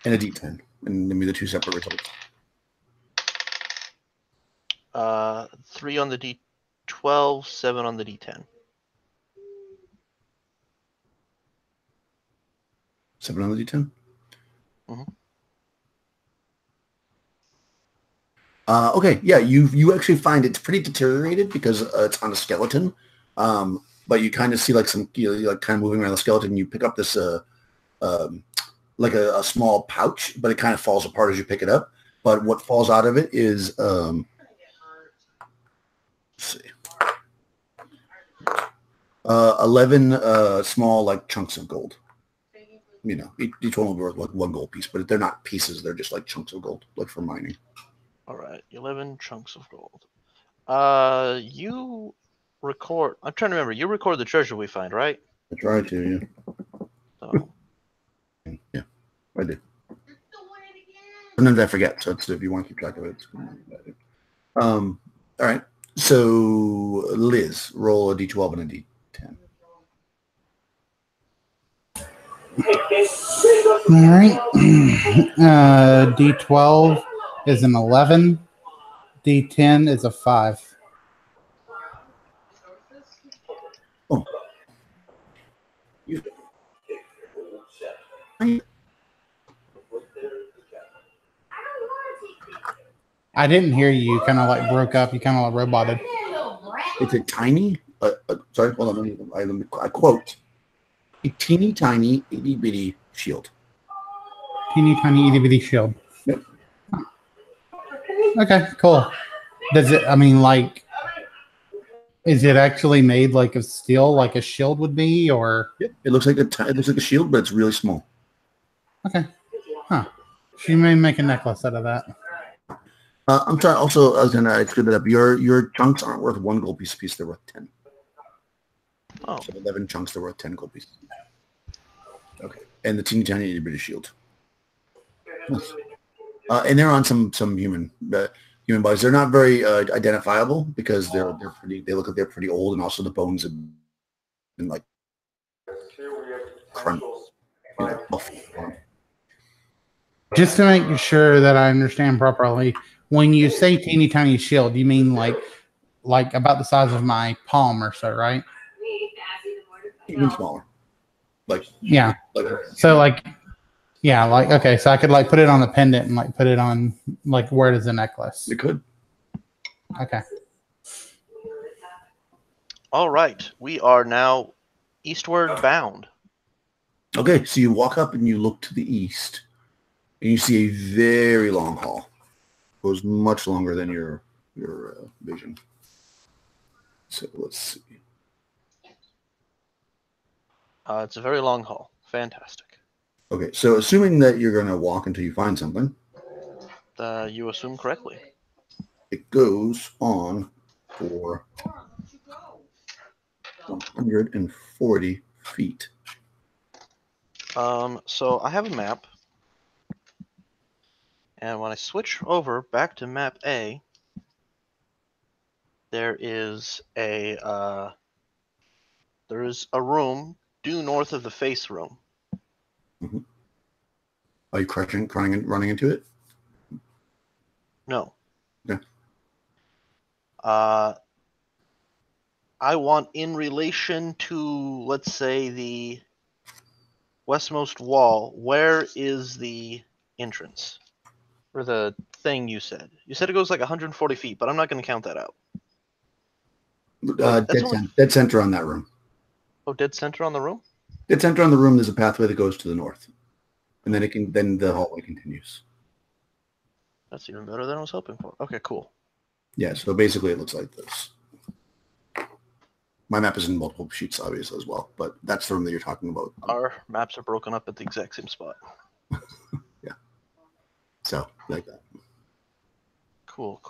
S1: And a d10. And give me the 2 separate results.
S2: 3 on the D12, 7 on the D10.
S1: 7 on the D10?
S2: Mhm.
S1: Okay, yeah, you actually find it's pretty deteriorated because it's on a skeleton. But you kind of see like some, you're like kind of moving around the skeleton. You pick up this like a small pouch, but it kind of falls apart as you pick it up. But what falls out of it is let's see, 11 small like chunks of gold. You know, each one will be worth like 1 gold piece, but they're not pieces; they're just like chunks of gold, like for mining.
S2: All right, 11 chunks of gold. You record. I'm trying to remember. You record the treasure we find, right?
S1: I try to,
S2: So,
S1: yeah, I do. Sometimes I forget, so if you want to keep track of it. All right. So Liz, roll a d12 and a d10.
S3: All right. D12 is an 11. D10 is a 5.
S1: Oh.
S3: I didn't hear you. You kind of like broke up. You kind of like roboted.
S1: It's a tiny, sorry, hold on, I quote, a teeny tiny itty bitty shield.
S3: Teeny tiny itty bitty shield.
S1: Yep.
S3: Okay, cool. Does it, I mean, like, is it actually made like of steel, like a shield would be, or?
S1: Yep. It looks like a shield, but it's really small.
S3: Okay. Huh. She may make a necklace out of that.
S1: I'm trying. Also, I was gonna screw that up. Your chunks aren't worth 1 gold piece. They're worth 10.
S2: oh,
S1: So 11 chunks. They're worth 10 gold pieces. Okay. And the teeny tiny itty bitty shield. Nice. And they're on some human human bodies. They're not very identifiable because they're pretty. They look like they're pretty old, and also the bones have been like crunched. You know, buff.
S3: Just to make sure that I understand properly, when you say teeny tiny shield, you mean like about the size of my palm or so, right?
S1: Even smaller. Like
S3: Yeah.
S1: Like,
S3: So like, yeah, like okay, so I could like put it on a pendant and like put it on like where does the necklace?
S1: you could.
S3: Okay.
S2: all right. We are now eastward bound.
S1: Okay, so you walk up and you look to the east, and you see a very long hall. It goes much longer than your vision. So let's see.
S2: It's a very long hall. Fantastic.
S1: Okay, so assuming that you're going to walk until you find something,
S2: You assume correctly.
S1: it goes on for 140 feet.
S2: So I have a map, and when I switch over back to map A, there is a room due north of the face room.
S1: Mm-hmm. Are you running into it?
S2: No.
S1: Okay.
S2: I want in relation to, let's say, the westmost wall, where is the entrance? Or the thing you said? You said it goes like 140 feet, but I'm not going to count that out.
S1: Dead center on that room.
S2: Oh, dead center on the room?
S1: Dead center on the room, there's a pathway that goes to the north. And then the hallway continues.
S2: That's even better than I was hoping for. Okay, cool.
S1: Yeah, so basically it looks like this. My map is in multiple sheets, obviously, as well, but that's the room that you're talking about.
S2: Our maps are broken up at the exact same spot.
S1: Yeah. So, like that.
S2: Cool.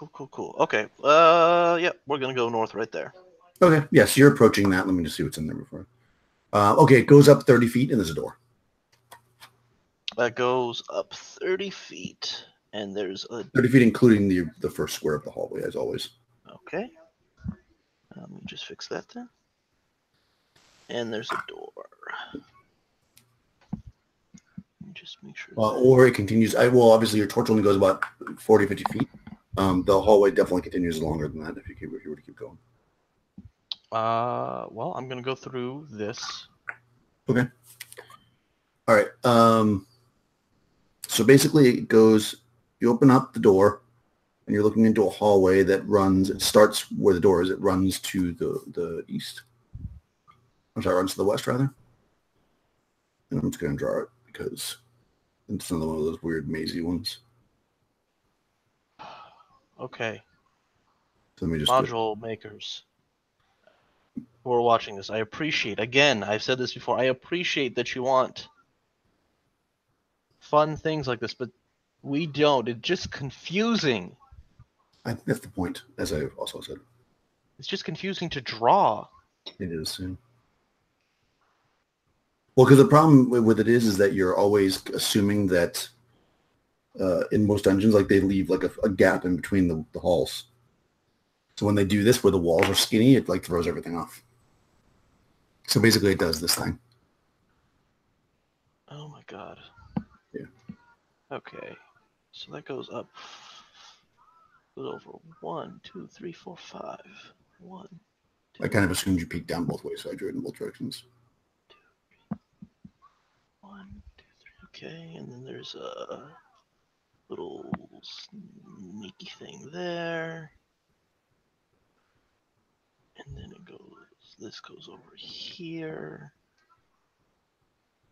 S2: Okay. Yeah, we're gonna go north right there.
S1: Okay, yes, you're approaching that. Let me just see what's in there before. Okay, it goes up 30 feet and there's a door.
S2: That goes up 30 feet, and there's a
S1: 30 feet, including the first square of the hallway, as always.
S2: Okay. Let me just fix that then. And there's a door. Let me just make sure.
S1: Or it continues. Obviously, your torch only goes about 40, 50 feet. The hallway definitely continues longer than that if you were to keep going.
S2: Well, I'm gonna go through this.
S1: Okay. All right. So basically, it goes. You open up the door, and you're looking into a hallway that runs. It starts where the door is. It runs to the east. I'm sorry, runs to the west rather. And I'm just going to draw it because it's another one of those weird mazy ones.
S2: Okay.
S1: So let me just
S2: Module makers who are watching this, I appreciate. Again, I've said this before. I appreciate that you want fun things like this, but we don't. It's just confusing.
S1: I think that's the point, as I also said.
S2: It's just confusing to draw.
S1: It is. Yeah. Well, because the problem with it is that you're always assuming that in most dungeons, like they leave like a gap in between the halls. So when they do this, where the walls are skinny, it like throws everything off. So basically, it does this thing.
S2: Oh my god.
S1: Yeah.
S2: Okay. So that goes up. Goes over 1, 2, 3, 4, 5. 1. 2,
S1: I kind of assumed you peeked down both ways, so I drew it in both directions.
S2: 1, 2, 3. Okay, and then there's a little sneaky thing there. And then it goes, this goes over here.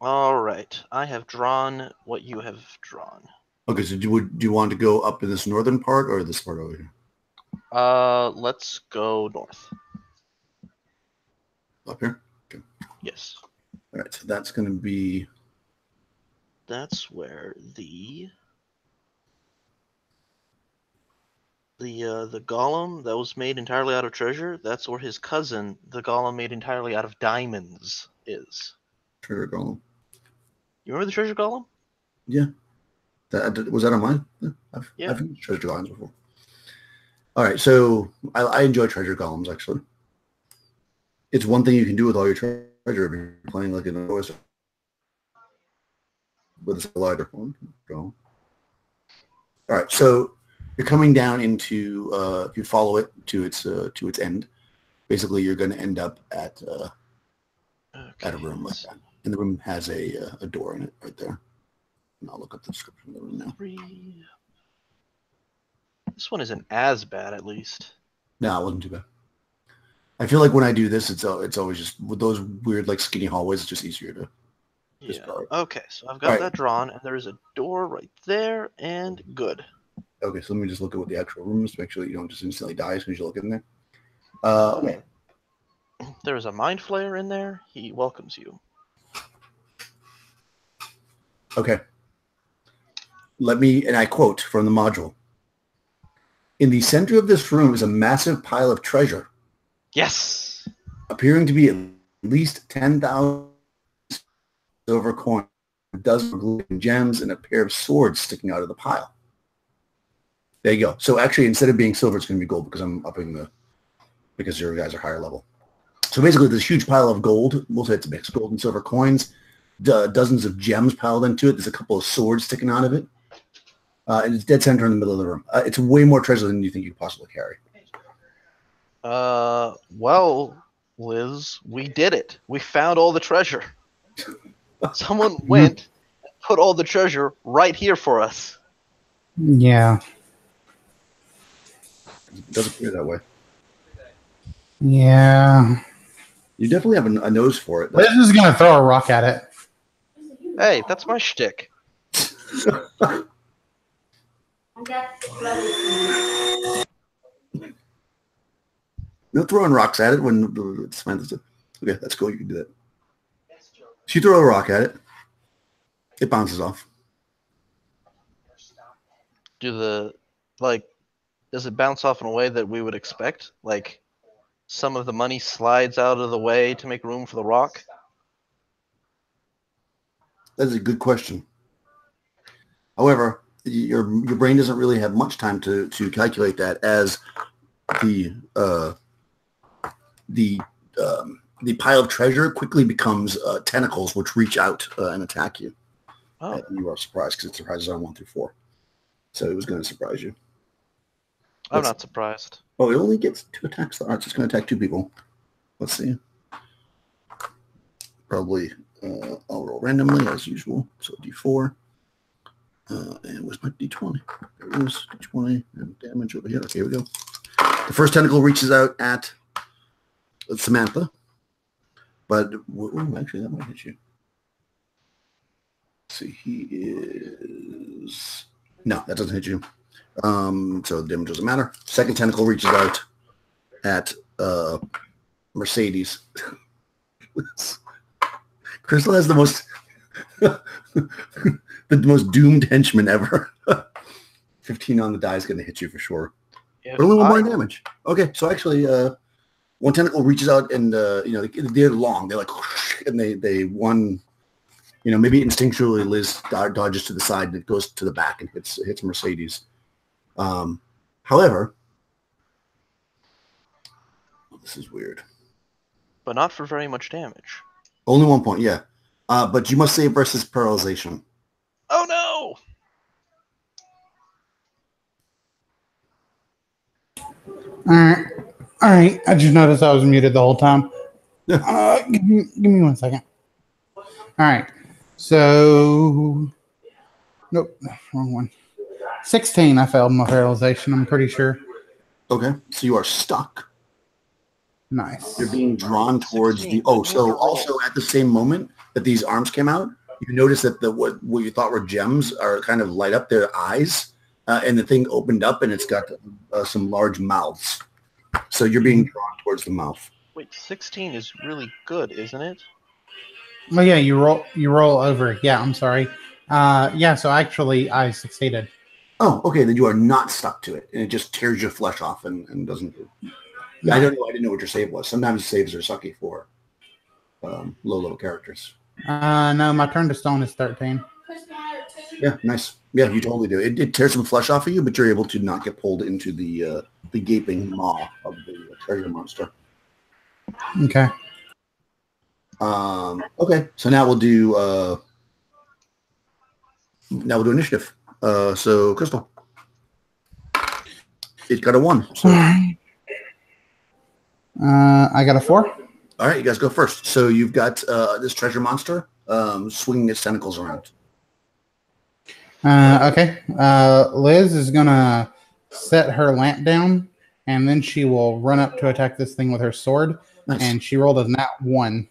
S2: All right, I have drawn what you have drawn.
S1: Okay, so do you want to go up in this northern part or this part over here?
S2: Let's go north.
S1: Up here? Okay.
S2: Yes.
S1: All right, so that's going to be...
S2: That's where the golem that was made entirely out of treasure, that's where his cousin, the golem made entirely out of diamonds, is.
S1: Treasure golem.
S2: You remember the treasure golem?
S1: Yeah. Was that on mine?
S2: Yeah.
S1: I've used treasure golems before. All right, so I enjoy treasure golems, actually. It's one thing you can do with all your treasure if you're playing like an OS with a lighter one. All right, so you're coming down into if you follow it to its end, basically you're going to end up at a room like that, and the room has a door in it right there. And I'll look up the description of the room now.
S2: 3. This one isn't as bad, at least.
S1: No, it wasn't too bad. I feel like when I do this, it's always just with those weird like skinny hallways. It's just easier to.
S2: Yeah. Okay, so I've got that drawn, and there is a door right there, and good.
S1: Okay, so let me just look at what the actual room is to make sure that you don't just instantly die as soon as you look in there. Okay.
S2: There is a mind flayer in there. He welcomes you.
S1: Okay. And I quote from the module. In the center of this room is a massive pile of treasure.
S2: Yes.
S1: Appearing to be at least 10,000 silver coins, a dozen glittering gems, and a pair of swords sticking out of the pile. There you go. So actually, instead of being silver, it's going to be gold because I'm upping because your guys are higher level. So basically, this huge pile of gold, we'll say it's a mix, gold and silver coins, dozens of gems piled into it. There's a couple of swords sticking out of it. And it's dead center in the middle of the room. It's way more treasure than you think you could possibly carry.
S2: Well, Liz, we did it. We found all the treasure. Someone went and put all the treasure right here for us.
S3: Yeah.
S1: It doesn't appear that way.
S3: Yeah.
S1: You definitely have a nose for it.
S3: Liz is going to throw a rock at it.
S2: Hey, that's my shtick.
S1: No throwing rocks at it when it's fine. Okay, that's cool. You can do that. So you throw a rock at it. It bounces off.
S2: Does it bounce off in a way that we would expect? Like, some of the money slides out of the way to make room for the rock?
S1: That is a good question. However, your brain doesn't really have much time to calculate that, as the pile of treasure quickly becomes tentacles which reach out and attack you.
S2: Oh.
S1: And you are surprised because it surprises on 1 through 4. So it was going to surprise you.
S2: I'm not surprised.
S1: Oh, it only gets 2 attacks. All right, so it's going to attack 2 people. Let's see. Probably I'll roll randomly as usual. So D4. And where's my D20? There it is. D20 and damage over here. Okay, here we go. The first tentacle reaches out at Samantha. But, actually, that might hit you. Let's see, he is... No, that doesn't hit you. So the damage doesn't matter. Second tentacle reaches out at Mercedes. Crystal has the most the most doomed henchman ever. 15 on the die is going to hit you for sure. But only 1 point of damage. Okay, so actually, one tentacle reaches out and they're long. They're like, and they one. Maybe instinctually Liz dodges to the side and it goes to the back and hits Mercedes. However, this is weird.
S2: But not for very much damage.
S1: Only 1 point, yeah. But you must save versus paralyzation.
S2: Oh no!
S3: All right. I just noticed I was muted the whole time. Give me 1 second. All right. So, nope, wrong one. 16, I failed my paralyzation, I'm pretty sure.
S1: Okay, so you are stuck.
S3: Nice.
S1: You're being drawn towards the... Oh, so also at the same moment that these arms came out, you notice that what you thought were gems are kind of light up their eyes, and the thing opened up, and it's got some large mouths. So you're being drawn towards the mouth.
S2: Wait, 16 is really good, isn't it?
S3: Oh yeah, you roll over. Yeah, I'm sorry. Yeah, so actually I succeeded.
S1: Oh, okay, then you are not stuck to it, and it just tears your flesh off and doesn't... No. I didn't know what your save was. Sometimes saves are sucky for low-level characters.
S3: No, my turn to stone is 13.
S1: Yeah, nice. Yeah, you totally do. It tears some flesh off of you, but you're able to not get pulled into the gaping maw of the treasure monster.
S3: Okay.
S1: Okay, so now we'll do initiative. So Crystal, it got a 1. So.
S3: I got a 4.
S1: All right, you guys go first. So you've got this treasure monster swinging its tentacles around.
S3: Okay. Liz is gonna set her lamp down, and then she will run up to attack this thing with her sword. Nice. And she rolled a nat 1.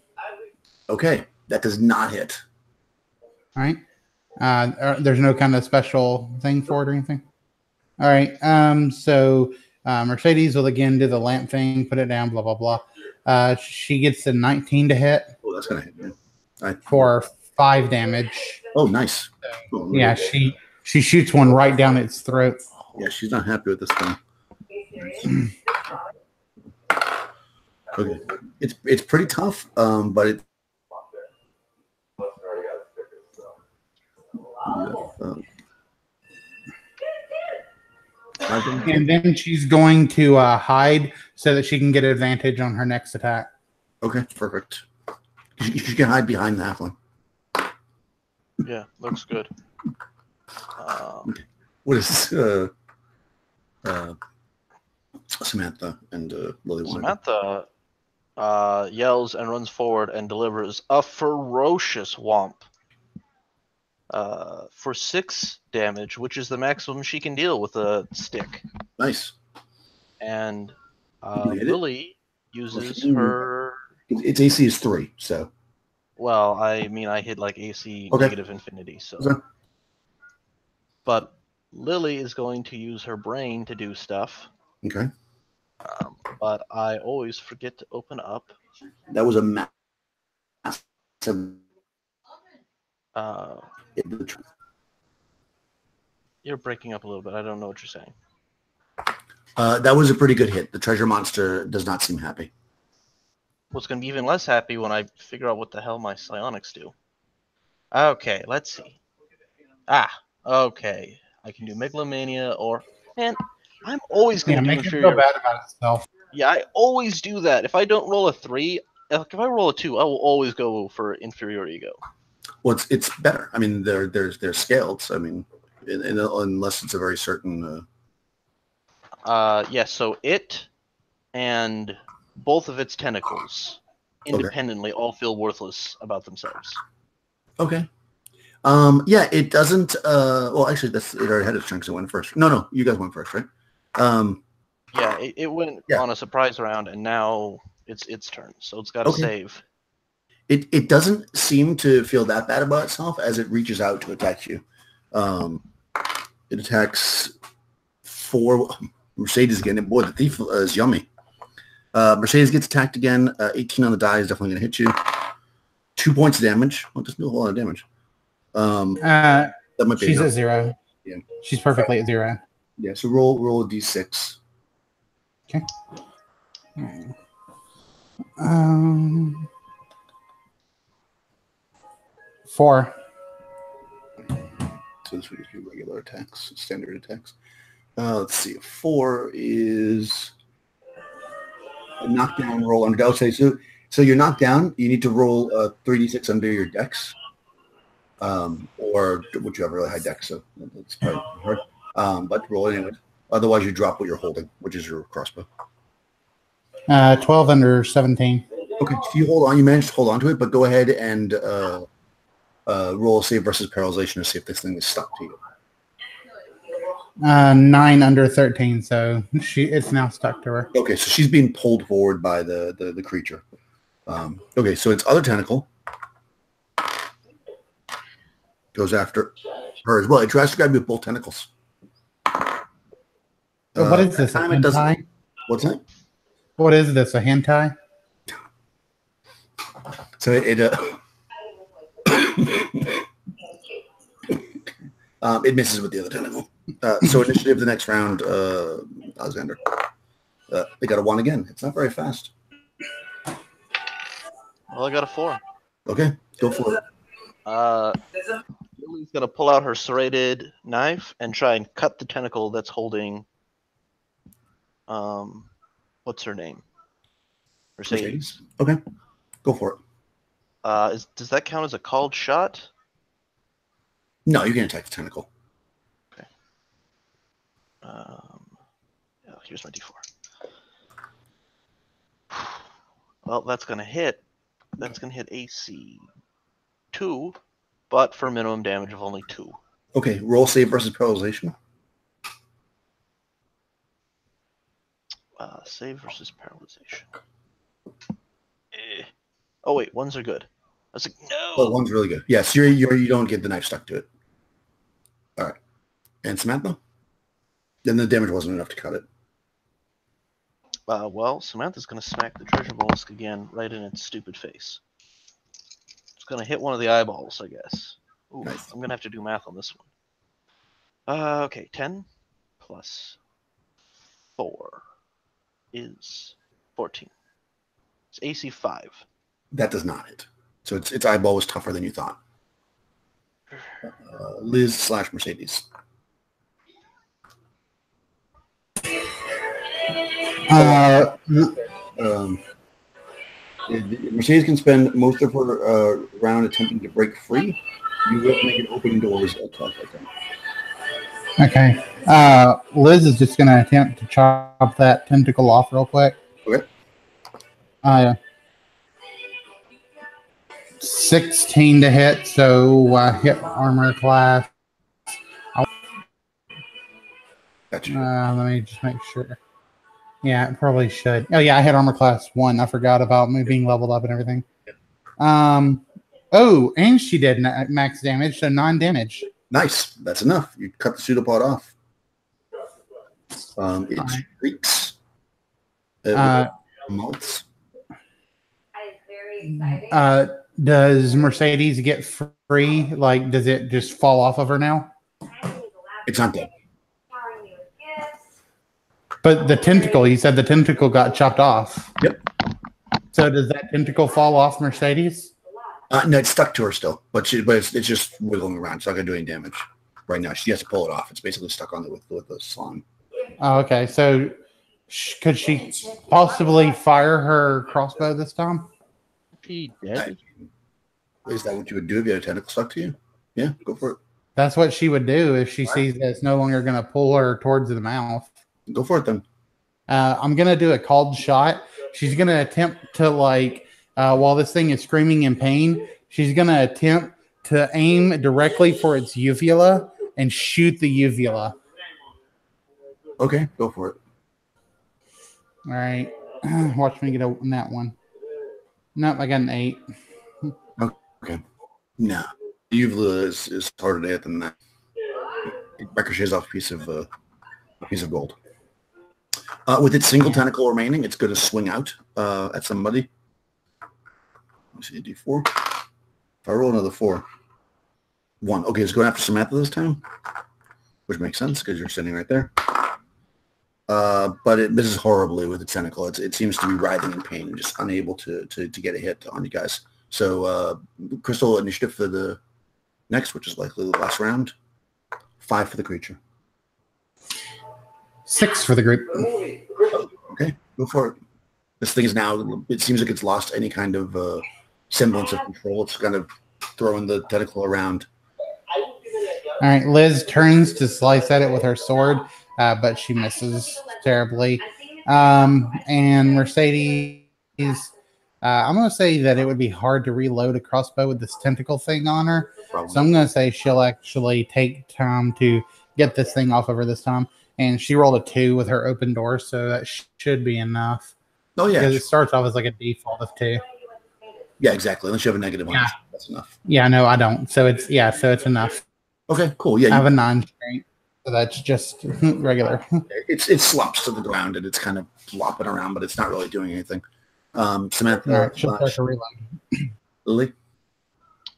S1: Okay, that does not hit.
S3: All right. There's no kind of special thing for it or anything. All right. So Mercedes will again do the lamp thing, put it down, blah blah blah. She gets a 19 to hit.
S1: Oh, that's gonna hit. Right.
S3: For 5 damage.
S1: Oh, nice.
S3: Oh, yeah, she shoots one right down its throat.
S1: Yeah, she's not happy with this thing. Okay, it's pretty tough, but it.
S3: And then she's going to hide so that she can get advantage on her next attack.
S1: Okay, perfect. You can hide behind the halfling.
S2: Yeah, looks good.
S1: What is Samantha and Lily?
S2: Samantha yells and runs forward and delivers a ferocious whomp for 6 damage, which is the maximum she can deal with a stick.
S1: Nice.
S2: And Lily uses her...
S1: Its AC is 3, so...
S2: Well, I mean, I hit like AC negative infinity, so...
S1: Okay.
S2: But Lily is going to use her brain to do stuff.
S1: Okay.
S2: But I always forget to open up.
S1: That was a massive...
S2: You're breaking up a little bit. I don't know what you're saying.
S1: That was a pretty good hit. The treasure monster does not seem happy.
S2: Well, it's going to be even less happy when I figure out what the hell my psionics do. Okay, let's see. Okay. I can do Megalomania or... Man, I'm always going to do
S3: make
S2: inferior.
S3: it feel bad about itself.
S2: Yeah, I always do that. If I don't roll a 3, if I roll a 2, I will always go for inferior ego.
S1: Well, it's better. I mean, they're scaled. So, I mean, unless it's a very certain...
S2: Yeah, so it and both of its tentacles independently all feel worthless about themselves.
S1: Okay. Yeah, it doesn't. Well, actually, it already had its turn because it went first. No, you guys went first, right?
S2: Yeah, it went on a surprise round, and now it's its turn, so it's got to save.
S1: It doesn't seem to feel that bad about itself as it reaches out to attack you. It attacks 4 Mercedes again. And boy, the thief is yummy. Mercedes gets attacked again. 18 on the die is definitely going to hit you. 2 points of damage. Well, it doesn't do a whole lot of damage.
S3: That might be she's enough. At 0. Yeah. She's perfectly at 0.
S1: Yeah, so roll a d6.
S3: Okay. 4.
S1: So this would just be regular attacks, standard attacks. Let's see. 4 is a knockdown roll under. I'll say so you're knocked down. You need to roll a 3d6 under your dex, or would you have really high dex? So that's probably hard. But roll it anyway. Otherwise, you drop what you're holding, which is your crossbow.
S3: 12 under 17.
S1: Okay, so you hold on. You managed to hold on to it, but go ahead and roll a save versus paralyzation to see if this thing is stuck to you.
S3: 9 under 13, so it's now stuck to her.
S1: Okay, so she's being pulled forward by the creature. Okay, so its other tentacle goes after her as well. It tries to grab you with both tentacles.
S3: What is this? A hand tie?
S1: What's that?
S3: What is this? A hand tie?
S1: So it misses with the other tentacle. So initiative the next round, Alexander. They got a 1 again. It's not very fast.
S2: Well, I got a 4.
S1: Okay, go for it.
S2: Lily's gonna pull out her serrated knife and try and cut the tentacle that's holding. What's her name? Mercedes.
S1: Okay, go for it.
S2: Does that count as a called shot?
S1: No, you can attack the tentacle.
S2: Okay. Here's my d4. Well, that's gonna hit. That's gonna hit AC 2, but for a minimum damage of only 2.
S1: Okay, roll save versus paralyzation.
S2: Save versus paralyzation. Oh wait, 1s are good. I was like, no.
S1: Oh, 1's really good. Yes, you don't get the knife stuck to it. All right, and Samantha. Then the damage wasn't enough to cut it.
S2: Well, Samantha's gonna smack the treasure mollusk again right in its stupid face. It's gonna hit one of the eyeballs, I guess. Ooh, nice. I'm gonna have to do math on this one. Okay, 10 plus 4 is 14. It's AC 5.
S1: That does not hit. So its eyeball was tougher than you thought. Liz/Mercedes. Mercedes can spend most of her round attempting to break free. You will make it opening doors at tough like that.
S3: Okay. Liz is just going to attempt to chop that tentacle off real quick.
S1: Okay.
S3: 16 to hit, so hit armor class.
S1: Gotcha.
S3: Let me just make sure. Yeah, it probably should. Oh yeah, I hit armor class 1. I forgot about me being leveled up and everything. Oh, and she did max damage, so 9 damage.
S1: Nice. That's enough. You cut the pseudopod off. It shrieks. Mouths.
S3: Does Mercedes get free? Like, does it just fall off of her now?
S1: It's not dead.
S3: But the tentacle, you said the tentacle got chopped off.
S1: Yep.
S3: So does that tentacle fall off Mercedes?
S1: No, it's stuck to her still, but it's just wiggling around. It's not gonna do any damage right now. She has to pull it off. It's basically stuck on it with the slime.
S3: Oh, okay. So could she possibly fire her crossbow this time?
S2: She dead.
S1: Is that what you would do if you had a tentacle stuck to you? Yeah, go for it.
S3: That's what she would do if she sees that it's no longer going to pull her towards the mouth.
S1: Go for it then.
S3: I'm gonna do a called shot. She's gonna attempt to while this thing is screaming in pain, she's gonna attempt to aim directly for its uvula and shoot the uvula.
S1: Okay, go for it.
S3: All right, watch me get on that one. Nope, I got an 8.
S1: Okay. No, the uvula is harder to hit than that. It ricochets off a piece of gold. With its single tentacle remaining, it's going to swing out at somebody. Let me see, D4. If I roll another 4, 1. Okay, it's going after Samantha this time, which makes sense because you're sitting right there. But it misses horribly with its tentacle. It seems to be writhing in pain and just unable to get a hit on you guys. So Crystal, initiative for the next, which is likely the last round. 5 for the creature.
S3: 6 for the group.
S1: Okay, go for it. This thing is now, it seems like it's lost any kind of semblance of control. It's kind of throwing the tentacle around.
S3: All right, Liz turns to slice at it with her sword, but she misses terribly. And Mercedes, I'm going to say that it would be hard to reload a crossbow with this tentacle thing on her.
S1: Probably.
S3: So I'm going to say she'll actually take time to get this thing off of her this time. And she rolled a 2 with her open door, so that should be enough.
S1: Oh, yeah.
S3: Because it starts off as like a default of 2.
S1: Yeah, exactly. Unless you have a negative one. That's enough.
S3: Yeah, no, I don't. So it's enough.
S1: Okay, cool. Yeah,
S3: I have a 9 strength, so that's just regular.
S1: It slumps to the ground and it's kind of flopping around, but it's not really doing anything. Samantha,
S3: All right, she'll start to reload.
S1: Lily?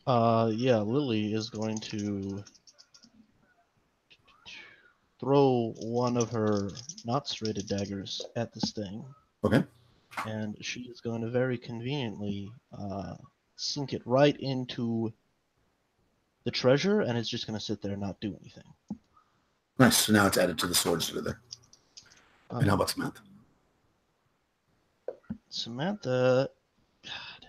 S2: Yeah, Lily is going to throw one of her not serrated daggers at this thing.
S1: Okay.
S2: And she is going to very conveniently sink it right into the treasure, and it's just going to sit there and not do anything.
S1: Nice. So now it's added to the swords that are there. And how about Samantha?
S2: Samantha, God.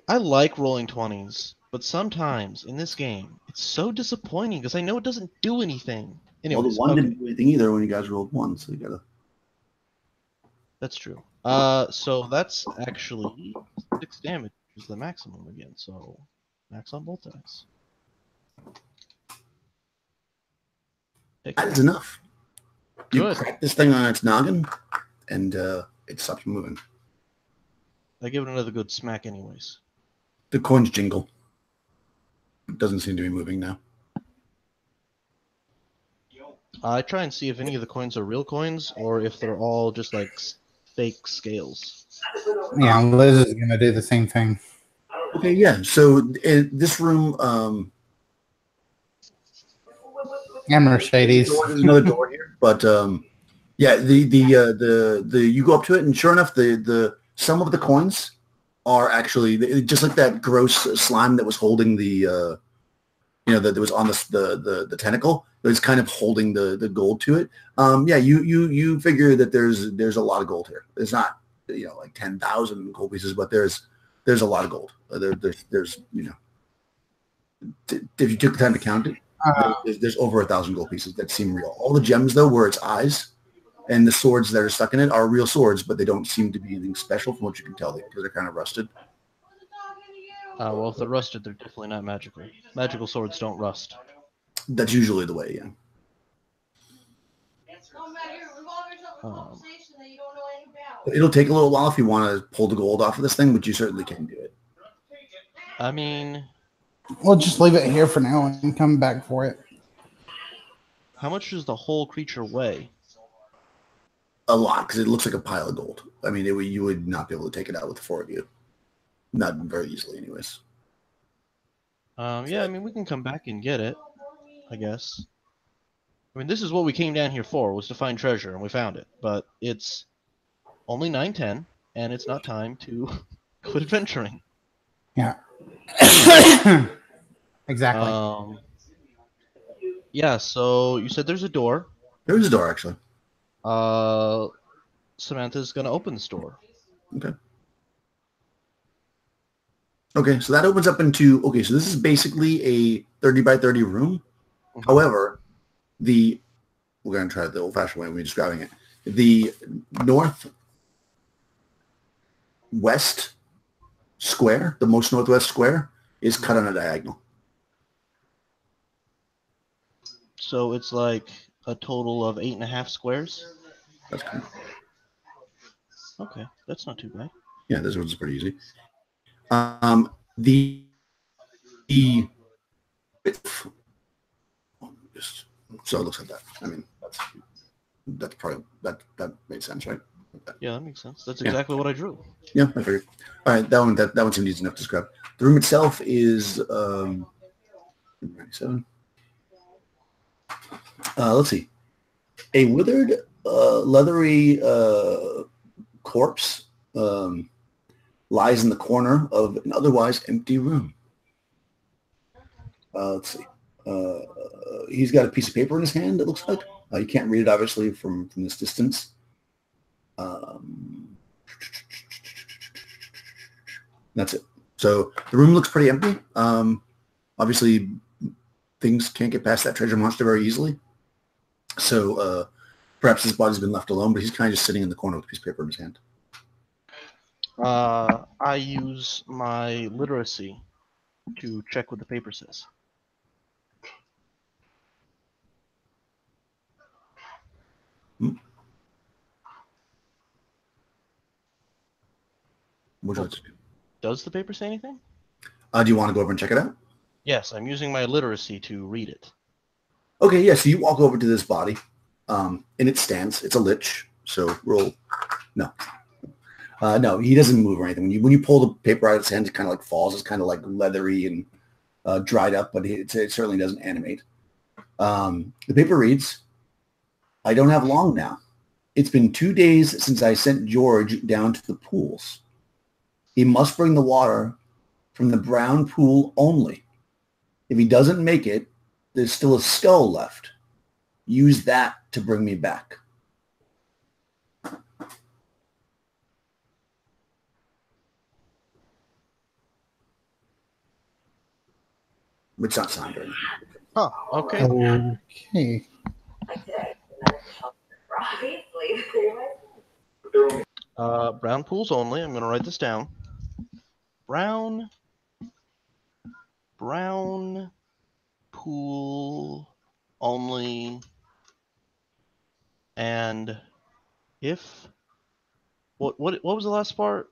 S2: I like rolling 20s, but sometimes in this game, it's so disappointing because I know it doesn't do anything. Anyways,
S1: well, the 1 didn't do anything either when you guys rolled 1, so you gotta...
S2: That's true. So that's actually 6 damage is the maximum again, so max on both dice.
S1: That is enough. You
S2: Good.
S1: crack this thing on its noggin, and it stops moving.
S2: I give it another good smack anyways.
S1: The coins jingle. It doesn't seem to be moving now.
S2: I try and see if any of the coins are real coins or if they're all just like fake scales.
S3: Yeah, Liz is going to do the same thing.
S1: Okay, yeah. So this room...
S3: and Mercedes.
S1: There's another door here, but yeah, the you go up to it, and sure enough, the some of the coins are actually just like that gross slime that was holding the that was on the tentacle. It's kind of holding the gold to it. Yeah, you figure that there's a lot of gold here. It's not like 10,000 gold pieces, but there's a lot of gold. There's if you took the time to count it. There's over 1,000 gold pieces that seem real. All the gems, though, were its eyes, and the swords that are stuck in it are real swords, but they don't seem to be anything special from what you can tell, because they're kind of rusted.
S2: Well, if they're rusted, they're definitely not magical. Magical swords don't rust.
S1: That's usually the way, yeah. It'll take a little while if you want to pull the gold off of this thing, but you certainly can do it.
S2: I mean...
S3: We'll just leave it here for now and come back for it.
S2: How much does the whole creature weigh?
S1: A lot, because it looks like a pile of gold. I mean, you would not be able to take it out with the 4 of you. Not very easily, anyways.
S2: Yeah, I mean, we can come back and get it, I guess. I mean, this is what we came down here for, was to find treasure, and we found it. But it's only 9:10, and it's not time to quit adventuring.
S3: Yeah. Exactly.
S2: Yeah, so you said there's a door.
S1: There's a door, actually.
S2: Samantha's going to open this door.
S1: Okay. Okay, so that opens up into... Okay, so this is basically a 30 by 30 room. Mm-hmm. However, the we're going to try it the old-fashioned way when we're describing it. The northwest square, the most northwest square, is cut on a diagonal.
S2: So it's like a total of 8.5 squares?
S1: That's cool.
S2: Okay, that's not too bad.
S1: Yeah, this one's pretty easy. The just so it looks like that. I mean, that's probably that made sense, right?
S2: Yeah, that makes sense. That's exactly what I drew.
S1: Yeah, I figured. All right, that one seems easy enough to describe. The room itself is 97. Let's see. A withered, leathery corpse lies in the corner of an otherwise empty room. Let's see. He's got a piece of paper in his hand, it looks like. You can't read it, obviously, from this distance. That's it. So the room looks pretty empty. Obviously, things can't get past that treasure monster very easily. So perhaps his body's been left alone, but he's kind of just sitting in the corner with a piece of paper in his hand.
S2: I use my literacy to check what the paper says.
S1: What would you like to do?
S2: Does the paper say anything?
S1: Do you want to go over and check it out?
S2: Yes, I'm using my literacy to read it.
S1: Okay, yeah, so you walk over to this body, and it stands. It's a lich, so roll. No. No, he doesn't move or anything. When you pull the paper out of his hand, it kind of like falls. It's kind of like leathery and dried up, but it certainly doesn't animate. The paper reads, I don't have long now. It's been 2 days since I sent George down to the pools. He must bring the water from the brown pool only. If he doesn't make it, there's still a skull left. Use that to bring me back. It's not signed or anything.
S2: Huh, okay.
S3: Okay.
S2: Brown pools only. I'm going to write this down. Brown pool only. And if what was the last part?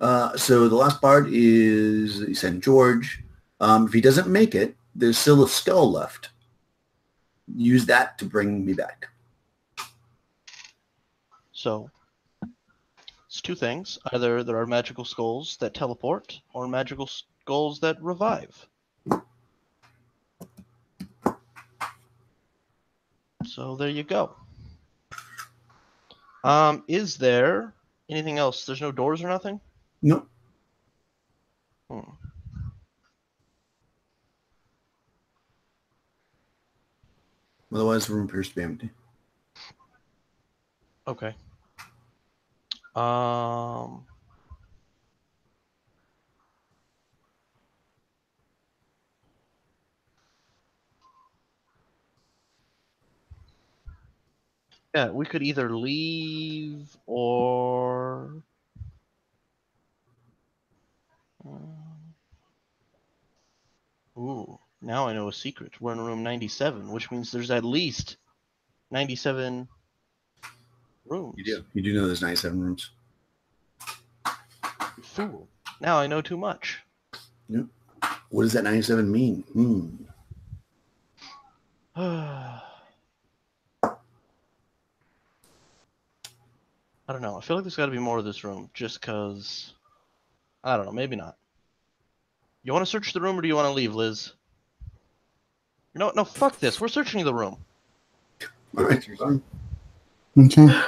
S1: So the last part is he sent George. If he doesn't make it, there's still a skull left. Use that to bring me back.
S2: So it's two things. Either there are magical skulls that teleport or magical skulls that revive. So there you go. Is there anything else? There's no doors or nothing?
S1: Nope. Otherwise, the room appears to be empty.
S2: Okay. Yeah, we could either leave or ooh, now I know a secret. We're in room 97, which means there's at least 97 rooms.
S1: You do know there's 97 rooms.
S2: Fool. Now I know too much.
S1: Yep. What does that 97 mean?
S2: I don't know. I feel like there's got to be more of this room, just because... I don't know. Maybe not. You want to search the room, or do you want to leave, Liz? No, fuck this. We're searching the room.
S1: All right.
S3: Okay.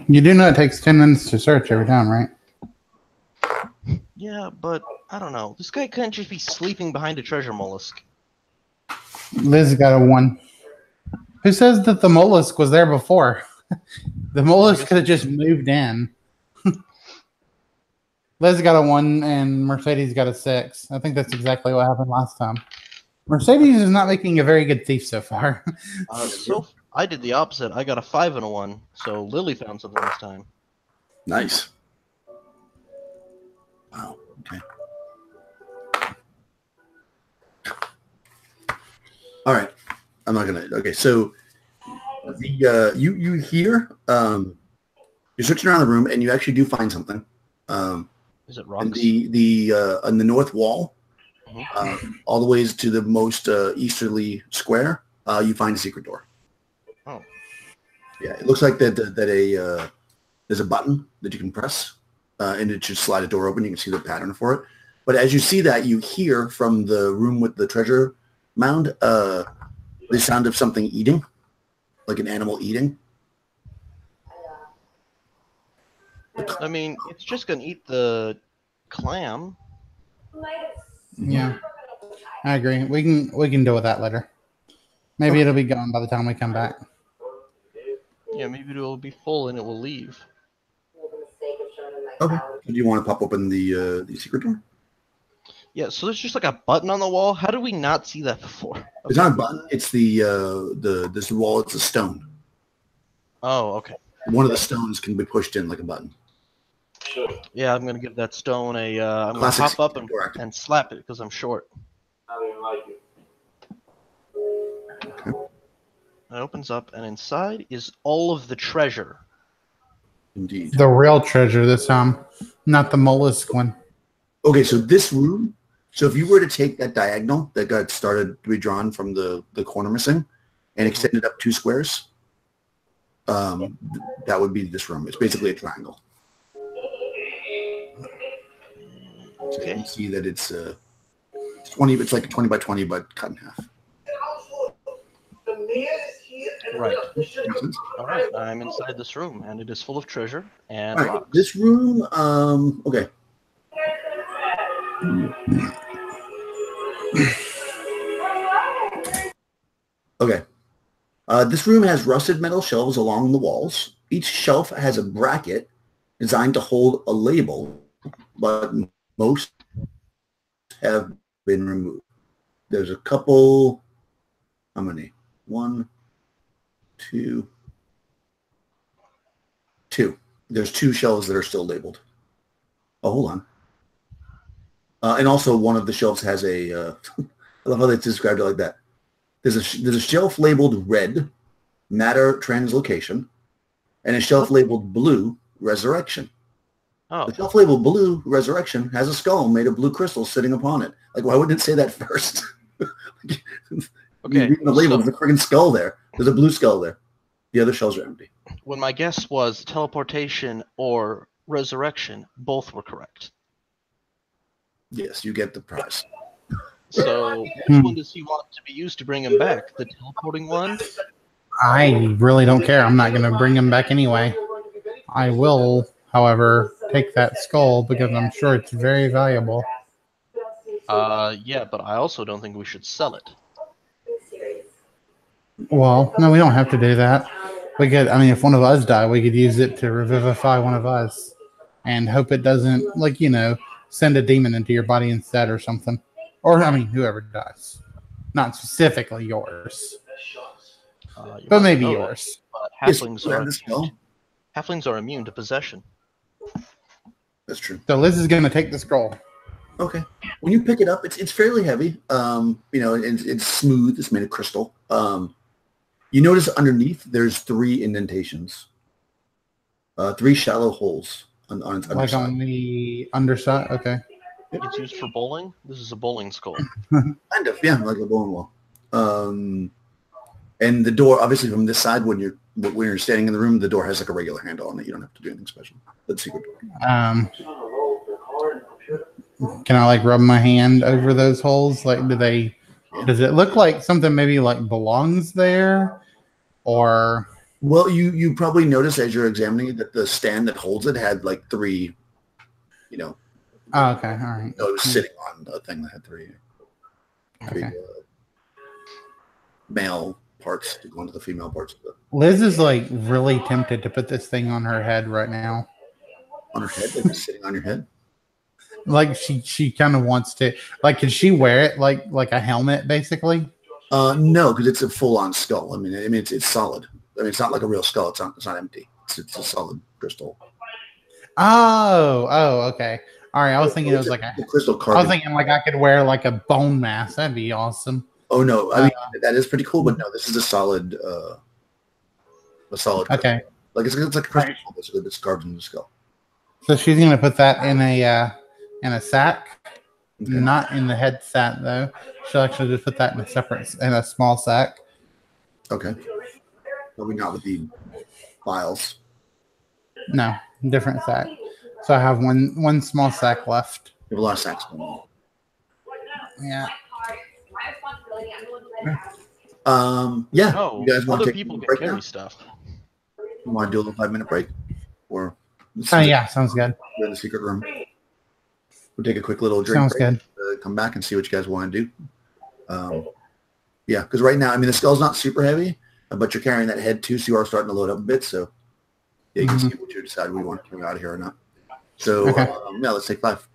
S3: You do know it takes 10 minutes to search every time, right?
S2: Yeah, but I don't know. This guy couldn't just be sleeping behind a treasure mollusk.
S3: Liz got a 1. Who says that the mollusk was there before? The mollusk could have just moved in. Liz got a 1 and Mercedes got a 6. I think that's exactly what happened last time. Mercedes is not making a very good thief so far.
S2: So I did the opposite. I got a 5 and a 1. So Lily found something this time.
S1: Nice. Wow. Okay. All right. I'm not gonna. Okay. So the you hear you're searching around the room and you actually do find something.
S2: Is it
S1: And
S2: rocks?
S1: on the north wall,
S2: Mhm.
S1: all the ways to the most easterly square, you find a secret door.
S2: Oh.
S1: Yeah, it looks like that there's a button that you can press, and it should slide a door open. You can see the pattern for it. But as you see that, you hear from the room with the treasure mound the sound of something eating, like an animal eating.
S2: I mean, it's just gonna eat the clam.
S3: Yeah, I agree. We can deal with that later. Maybe it'll be gone by the time we come back.
S2: Yeah, maybe it will be full and it will leave.
S1: Okay. Do you want to pop open the secret door?
S2: Yeah, so there's just like a button on the wall. How did we not see that before?
S1: It's not a button. It's this wall. It's a stone.
S2: Oh, okay.
S1: One of the stones can be pushed in like a button.
S2: Yeah, I'm gonna give that stone a. I'm gonna
S1: Classic
S2: hop up
S1: secret
S2: and,
S1: door active.
S2: and slap it because I'm short.
S1: Okay.
S2: It opens up, and inside is all of the treasure.
S1: Indeed.
S3: The real treasure this time, not the mollusk one.
S1: Okay, so this room. So if you were to take that diagonal that got started to be drawn from the corner missing, and extend it up 2 squares, that would be this room. It's basically a triangle. So you can see that it's 20. It's like a 20 by 20, but cut in half.
S2: Right.
S1: Makes sense?
S2: All right. I'm inside this room, and it is full of treasure and
S1: All right,
S2: rocks.
S1: this room. Okay. Okay. This room has rusted metal shelves along the walls. Each shelf has a bracket designed to hold a label, but most have been removed. There's a couple. How many? 1, 2, 2. There's 2 shelves that are still labeled. Oh, hold on. And also one of the shelves has a. I love how they described it like that. There's a shelf labeled red, matter translocation, and a shelf labeled blue, resurrection.
S2: Oh,
S1: The shelf labeled blue, resurrection, has a skull made of blue crystals sitting upon it. Like, why wouldn't it say that first?
S2: okay.
S1: The label,
S2: So
S1: there's a friggin' skull there. There's a blue skull there. The other shells are empty.
S2: when my guess was teleportation or resurrection, both were correct.
S1: Yes, you get the prize.
S2: So which one does he want to be used to bring him back? The teleporting one?
S3: I really don't care. I'm not going to bring him back anyway. I will, however, take that skull because I'm sure it's very valuable.
S2: Yeah, but I also don't think we should sell it.
S3: Well, no, we don't have to do that. We could, I mean, if one of us die, we could use it to revivify one of us and hope it doesn't, like, send a demon into your body instead or something. Or, I mean, whoever dies. Not specifically yours.
S2: You
S3: But
S2: must
S3: maybe
S2: know that,
S3: yours.
S2: but
S1: Yes,
S2: halflings
S1: you
S2: are
S1: have the skull.
S2: halflings are immune to possession.
S1: That's true.
S3: So Liz is going to take the scroll.
S1: Okay. When you pick it up, it's fairly heavy. It's smooth. It's made of crystal. You notice underneath there's 3 indentations, 3 shallow holes on its
S3: Like
S1: underside.
S3: on the underside? Okay.
S2: It's used for bowling. This is a bowling skull.
S1: Kind of, yeah, like a bowling wall. And the door, obviously, from this side, when you're standing in the room, the door has like a regular handle on it. You don't have to do anything special. That's secret door.
S3: Can I like rub my hand over those holes? Like, does it look like something maybe like belongs there? Or
S1: Well, you probably notice as you're examining it that the stand that holds it had like 3,
S3: oh, okay, all right.
S1: it was sitting on a thing that had 3
S3: Okay.
S1: male parts to go into the female parts of it.
S3: Liz is like really tempted to put this thing on her head right now.
S1: On her head, like it's sitting on your head.
S3: Like she kind of wants to. Like, can she wear it like a helmet, basically?
S1: No, because it's a full-on skull. I mean, it's solid. I mean, it's not like a real skull. It's not empty. It's a solid crystal.
S3: Okay. All right. I was thinking it was like
S1: a crystal
S3: I was
S1: carving.
S3: thinking like I could wear like a bone mask. That'd be awesome.
S1: Oh no, I mean that is pretty cool, but no, this is a solid crystal.
S3: Okay.
S1: Like it's like a crystal ball, basically, that's carved in the skull.
S3: So she's gonna put that in a sack,
S1: Okay.
S3: not in the head sack though. She'll actually just put that in a small sack.
S1: Okay. Probably not with the files.
S3: No, different sack. So I have one small sack left.
S1: You have a lot of sacks.
S3: Yeah.
S1: Yeah.
S2: No,
S1: You guys want
S2: other
S1: to take
S2: people
S1: a
S2: can
S1: break
S2: carry
S1: now?
S2: stuff.
S1: You want to do a little 5-minute break, or
S3: Yeah, sounds good.
S1: we're in the secret room. We'll take a quick little drink.
S3: Sounds
S1: break,
S3: good.
S1: come back and see what you guys want to do. Yeah, because right now, I mean, the skull's not super heavy, but you're carrying that head too, so you are starting to load up a bit. So yeah, you can see what you decide we want to come out of here or not. So
S3: Okay.
S1: yeah, let's take 5.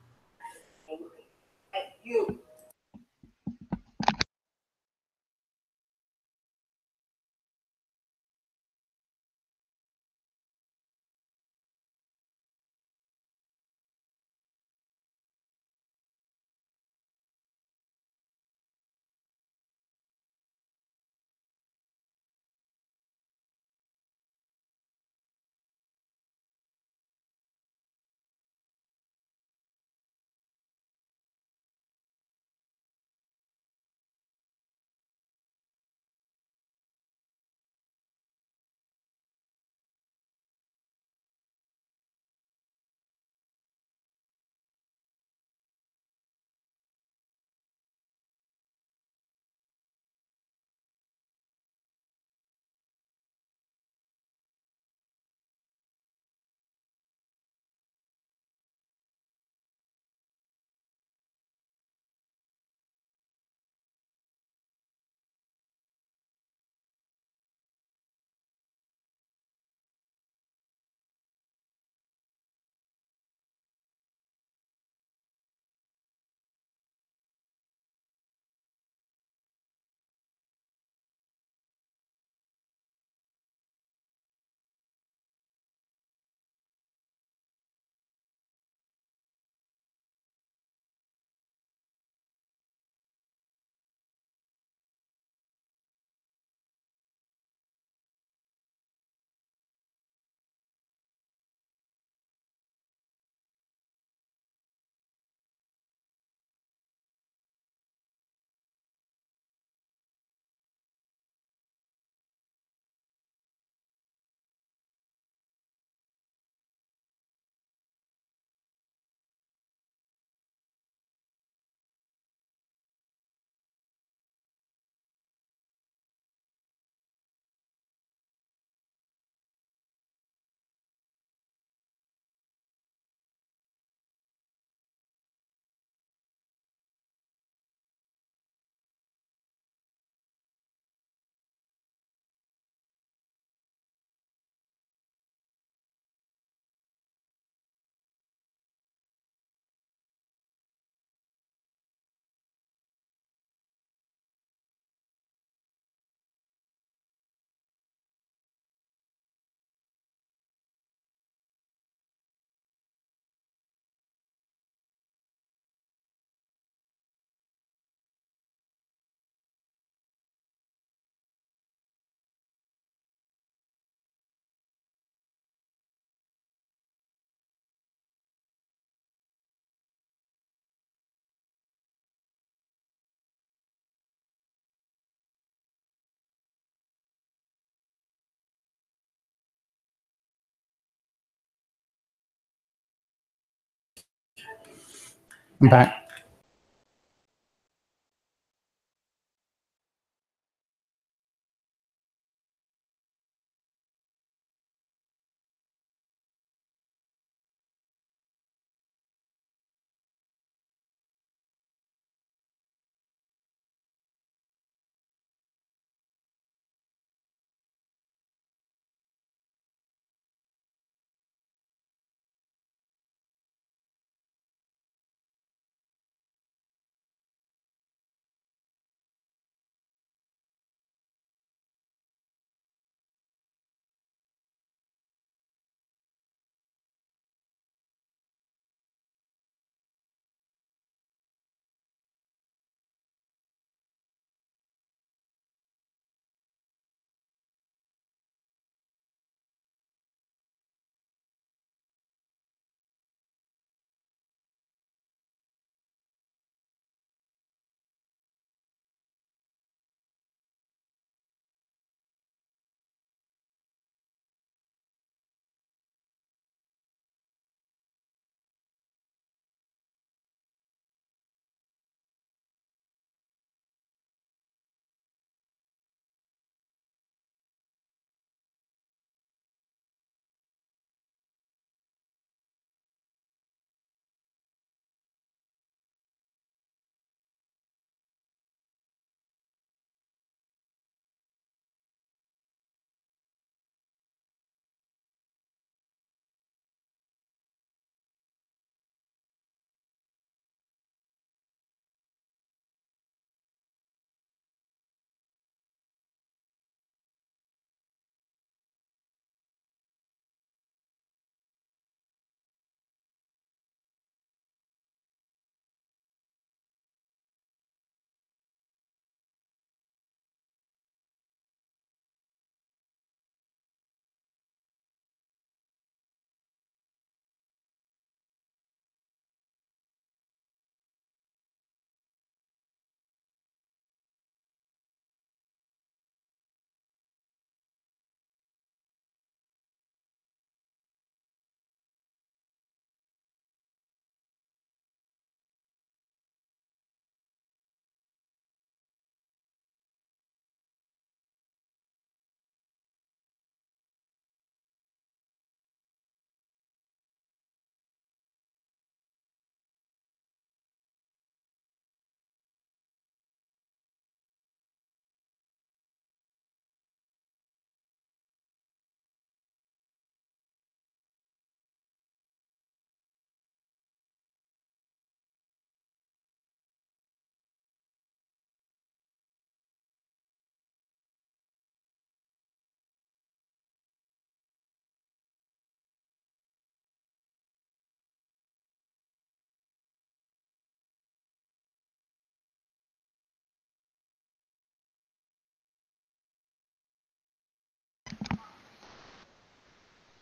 S3: I'm back.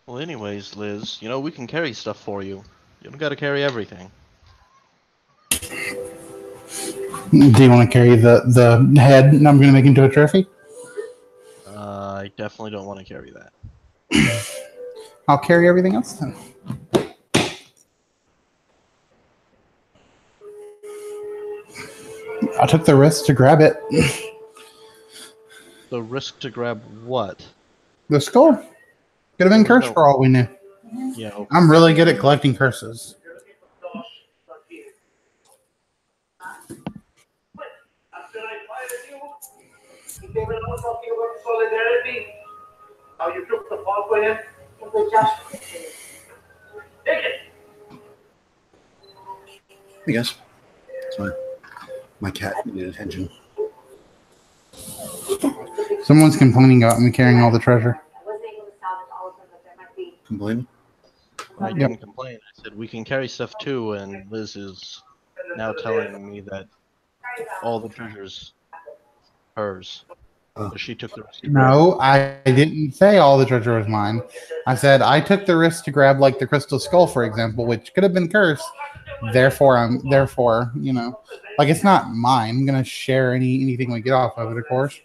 S2: Well, anyways, Liz, we can carry stuff for you. You don't got to carry everything.
S3: Do you want to carry the head and I'm going to make into a trophy?
S2: I definitely don't want to carry that.
S3: I'll carry everything else then. I took the risk to grab it.
S2: The risk to grab what?
S3: The skull. Could have been cursed for all we knew.
S2: Yeah. Okay.
S3: I'm really good at collecting curses.
S4: How you took the fall for him? Take it.
S1: I guess. Sorry. My cat needed attention.
S3: Someone's complaining about me carrying all the treasure.
S1: Complain?
S2: I didn't complain. I said we can carry stuff too, and Liz is now telling me that all the treasure's hers. So she took the risk.
S3: No, I didn't say all the treasure was mine. I said I took the risk to grab like the crystal skull, for example, which could have been cursed. Therefore, like it's not mine. I'm gonna share anything we get off of it, of course.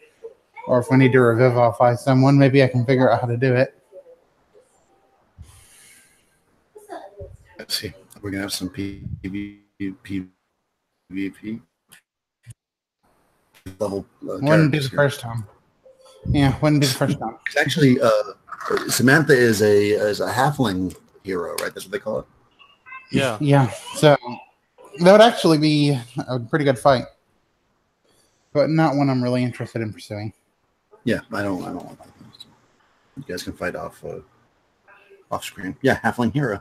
S3: Or if we need to revivify someone, maybe I can figure out how to do it.
S1: Let's see. We're gonna have some PvP level.
S3: Wouldn't be the first time. Yeah, wouldn't be the first time.
S1: It's actually, Samantha is a halfling hero, right? That's what they call it.
S2: Yeah.
S3: Yeah. So that would actually be a pretty good fight, but not one I'm really interested in pursuing.
S1: Yeah, I don't want that. You guys can fight off screen. Yeah, halfling hero.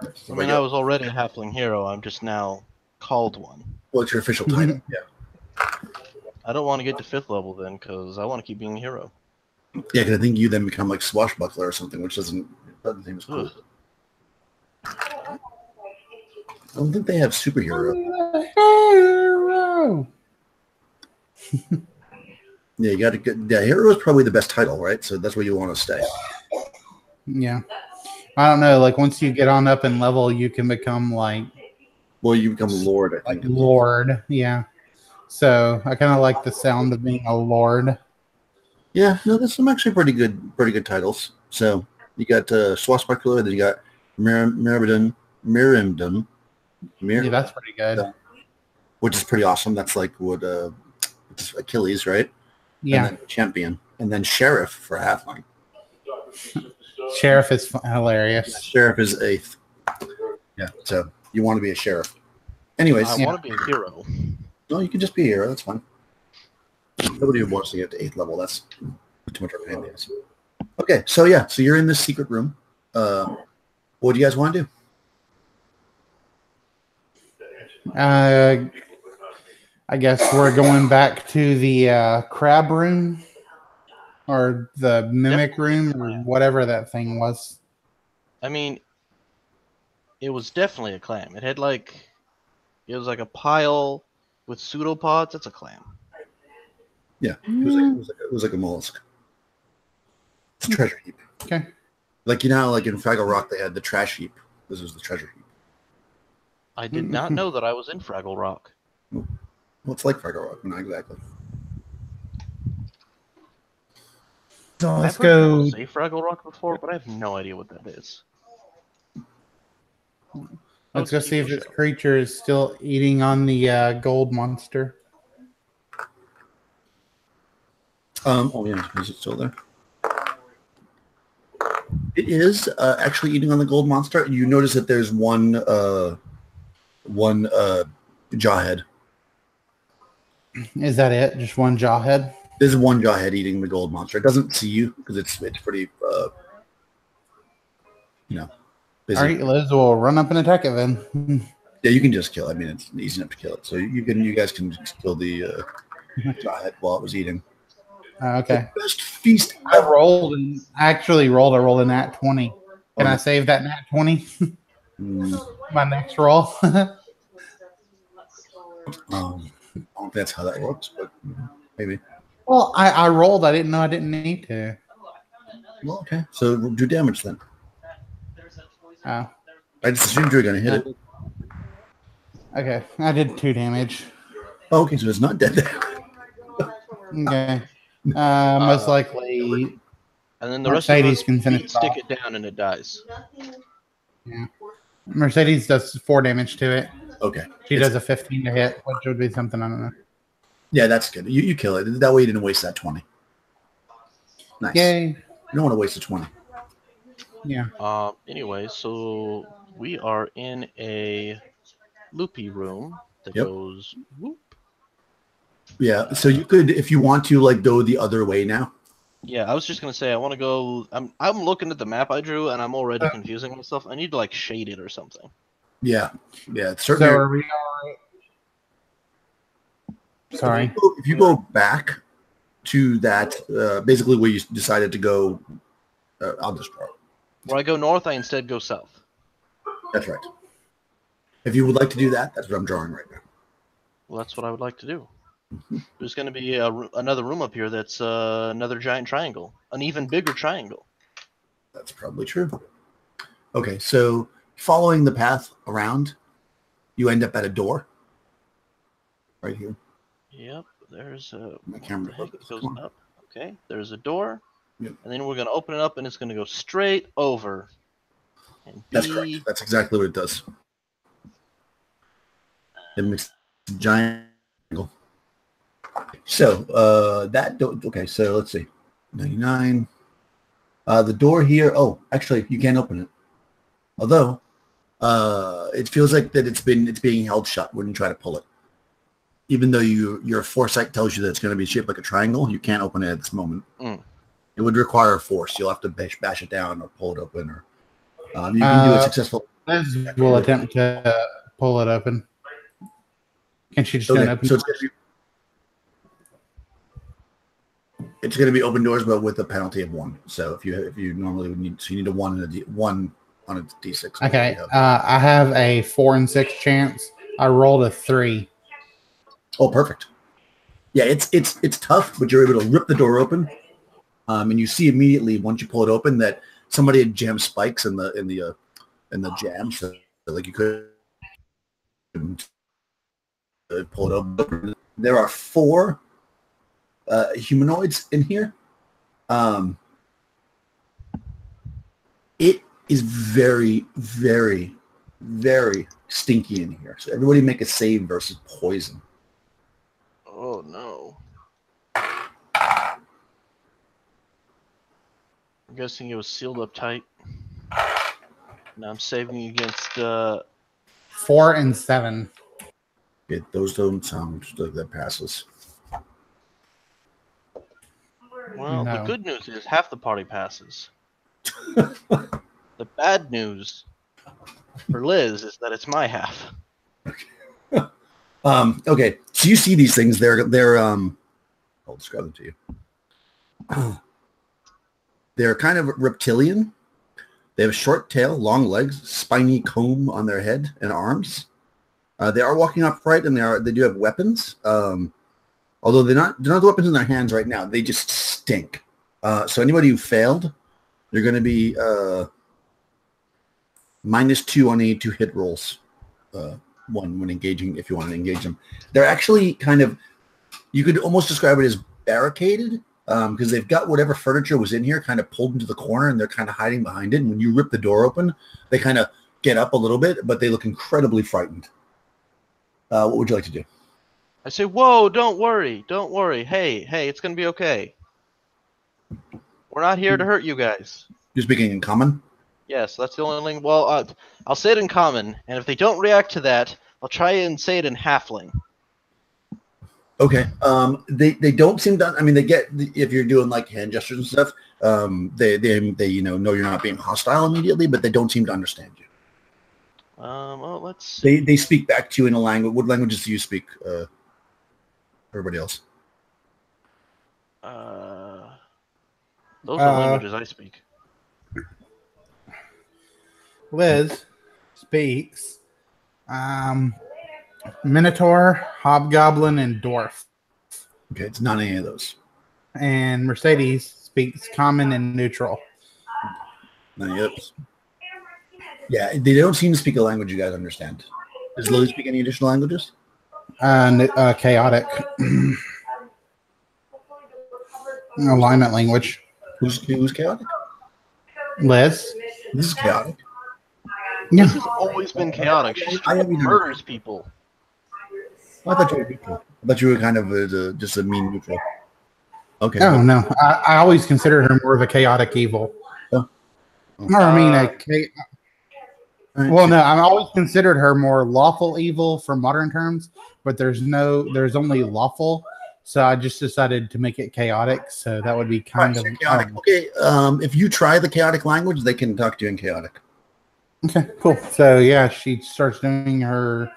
S2: I mean, I was already a halfling hero. I'm just now called one.
S1: Well, it's your official title. Yeah.
S2: I don't want to get to 5th level then, because I want to keep being a hero.
S1: Yeah, because I think you then become like swashbuckler or something, which doesn't seem as cool. I don't think they have superhero.
S3: Hero.
S1: Yeah, you got to get. Yeah, hero is probably the best title, right? So that's where you want to stay.
S3: Yeah. I don't know. Like once you get on up in level, you can become like.
S1: Well, you become lord, I think.
S3: Like lord, yeah. So I kind of like the sound of being a lord.
S1: Yeah, no, there's some actually pretty good titles. So you got swashbuckler, then you got Mirabdon.
S3: Yeah, that's pretty good.
S1: Which is pretty awesome. That's like what it's Achilles, right?
S3: Yeah.
S1: And then champion, and then sheriff for halfling.
S3: Sheriff is hilarious.
S1: Yeah, sheriff is 8th. Yeah, so you want to be a sheriff. Anyways,
S2: I want to be a hero.
S1: No, you can just be a hero. That's fine. Nobody wants to get to 8th level. That's too much of a pain in the ass. Okay, so yeah, so you're in this secret room. What do you guys want to do?
S3: I guess we're going back to the crab room or the mimic room or whatever that thing was.
S2: I mean, it was definitely a clam. It was like a pile with pseudopods. That's a clam.
S1: Yeah, it was like a mollusk. It's a treasure heap.
S3: Okay.
S1: Like how like in Fraggle Rock they had the trash heap. This was the treasure heap.
S2: I did not know that I was in Fraggle Rock.
S1: Well, it's like Fraggle Rock, not exactly.
S3: So let's
S2: I've heard
S3: go.
S2: people say Fraggle Rock before, but I have no idea what that is.
S3: Let's go see if this creature is still eating on the gold monster.
S1: Oh yeah, is it still there? It is actually eating on the gold monster. You notice that there's one jawhead.
S3: Is that it? Just one jawhead?
S1: There's one jawhead eating the gold monster. It doesn't see you because it's pretty busy.
S3: All right, Liz, we'll run up and attack it then.
S1: Yeah, you can just kill it. I mean, it's easy enough to kill it. So you guys can just kill the jawhead while it was eating.
S3: Okay.
S1: The best feast
S3: I rolled and actually rolled. I rolled a nat 20. Can I save that nat 20? My next roll.
S1: I don't think that's how that works, but maybe.
S3: Well, I rolled. I didn't know I didn't need to.
S1: Well, okay. So do damage then.
S3: Oh,
S1: I just assumed you were going to hit it.
S3: okay. I did 2 damage.
S1: Oh, okay, so it's not dead.
S3: Okay. Most likely,
S2: And then the rest of
S3: Mercedes
S2: us
S3: can finish
S2: feet
S3: it
S2: stick
S3: off.
S2: it down and it dies.
S3: Yeah. Mercedes does 4 damage to it.
S1: Okay.
S3: She does a 15 to hit, which would be something, I don't know.
S1: Yeah, that's good. You kill it. That way you didn't waste that 20. Nice.
S3: Yay.
S1: You don't want to waste a 20.
S3: Yeah.
S2: Anyway, so we are in a loopy room that goes whoop.
S1: Yeah, so you could, if you want to, like, go the other way now.
S2: Yeah, I was just gonna say I want to go. I'm looking at the map I drew and I'm already confusing myself. I need to like shade it or something.
S1: Yeah, it's
S3: So
S1: certainly.
S3: are we Sorry.
S1: If you go back to that, basically where you decided to go, I'll just draw.
S2: Where I go north, I instead go south.
S1: That's right. If you would like to do that, that's what I'm drawing right now.
S2: Well, that's what I would like to do. There's going to be another room up here that's another giant triangle, an even bigger triangle.
S1: That's probably true. Okay, so following the path around, you end up at a door right here.
S2: Yep, there's a.
S1: My camera
S2: Goes up. Okay, there's a door,
S1: Yep.
S2: and then we're going to open it up, and it's going to go straight over. And
S1: That's correct. That's exactly what it does. It makes a giant triangle. So okay, so let's see. 99. The door here, actually you can't open it. Although it feels like that it's being held shut when you try to pull it. Even though your foresight tells you that it's going to be shaped like a triangle, you can't open it at this moment. It would require force. You'll have to bash it down or pull it open, or you can do a successful.
S3: Liz will attempt to pull it open. Can she just do an open?
S1: So it's going to be open doors, but with a penalty of 1. So if you normally would need, so you need a 1 and a 1 on a D6.
S3: Okay, I have a 4 and 6 chance. I rolled a 3.
S1: Oh, perfect. Yeah, it's tough, but you're able to rip the door open, and you see immediately once you pull it open that somebody had jammed spikes in the jam, so like you could pull it open. There are 4 humanoids in here. It is very, very, very stinky in here. So everybody make a save versus poison.
S2: Oh no. I'm guessing it was sealed up tight. Now I'm saving against
S3: 4 and 7.
S1: Those don't sound like that passes.
S2: Well,
S3: No.
S2: the good news is half the party passes. The bad news for Liz is that it's my half.
S1: Okay, so you see these things. They're I'll describe them to you. They're kind of reptilian. They have a short tail, long legs, spiny comb on their head and arms. They are walking upright, and they do have weapons. Although they're not the weapons in their hands right now. They just stink. So anybody who failed, you're going to be -2 on any 2 hit rolls. 1 when engaging, if you want to engage them. They're actually kind of, you could almost describe it as barricaded, because they've got whatever furniture was in here kind of pulled into the corner, and they're kind of hiding behind it. And when you rip the door open, they kind of get up a little bit, but they look incredibly frightened. What would you like to do?
S2: I say, whoa, don't worry. Don't worry. Hey, it's going to be okay. We're not here to hurt you guys.
S1: You're speaking in common?
S2: Yes, that's the only thing. Well, I'll say it in common, and if they don't react to that, I'll try and say it in halfling.
S1: Okay. They don't seem to. I mean, they get, if you're doing like hand gestures and stuff. They know you're not being hostile immediately, but they don't seem to understand you.
S2: Well, let's see.
S1: They speak back to you in a language. What languages do you speak? Everybody else.
S2: Those are languages I speak.
S3: Liz speaks Minotaur, Hobgoblin, and Dwarf.
S1: Okay, it's not any of those.
S3: And Mercedes speaks Common and Neutral.
S1: Yep. Yeah, they don't seem to speak a language you guys understand. Does Lily speak any additional languages?
S3: Chaotic. Alignment language.
S1: Who's chaotic?
S3: Liz.
S1: This is chaotic.
S3: Yeah.
S2: This has always been chaotic. She straight up murders people.
S1: I thought you were neutral. I thought you were kind of just a mean neutral. Okay.
S3: Oh no, I always considered her more of a chaotic evil.
S1: Oh.
S3: Or I mean, well, no, I always considered her more lawful evil for modern terms, but there's only lawful, so I just decided to make it chaotic. So that would be kind of
S1: chaotic. Okay, if you try the chaotic language, they can talk to you in chaotic.
S3: Okay, cool. So yeah, she starts doing her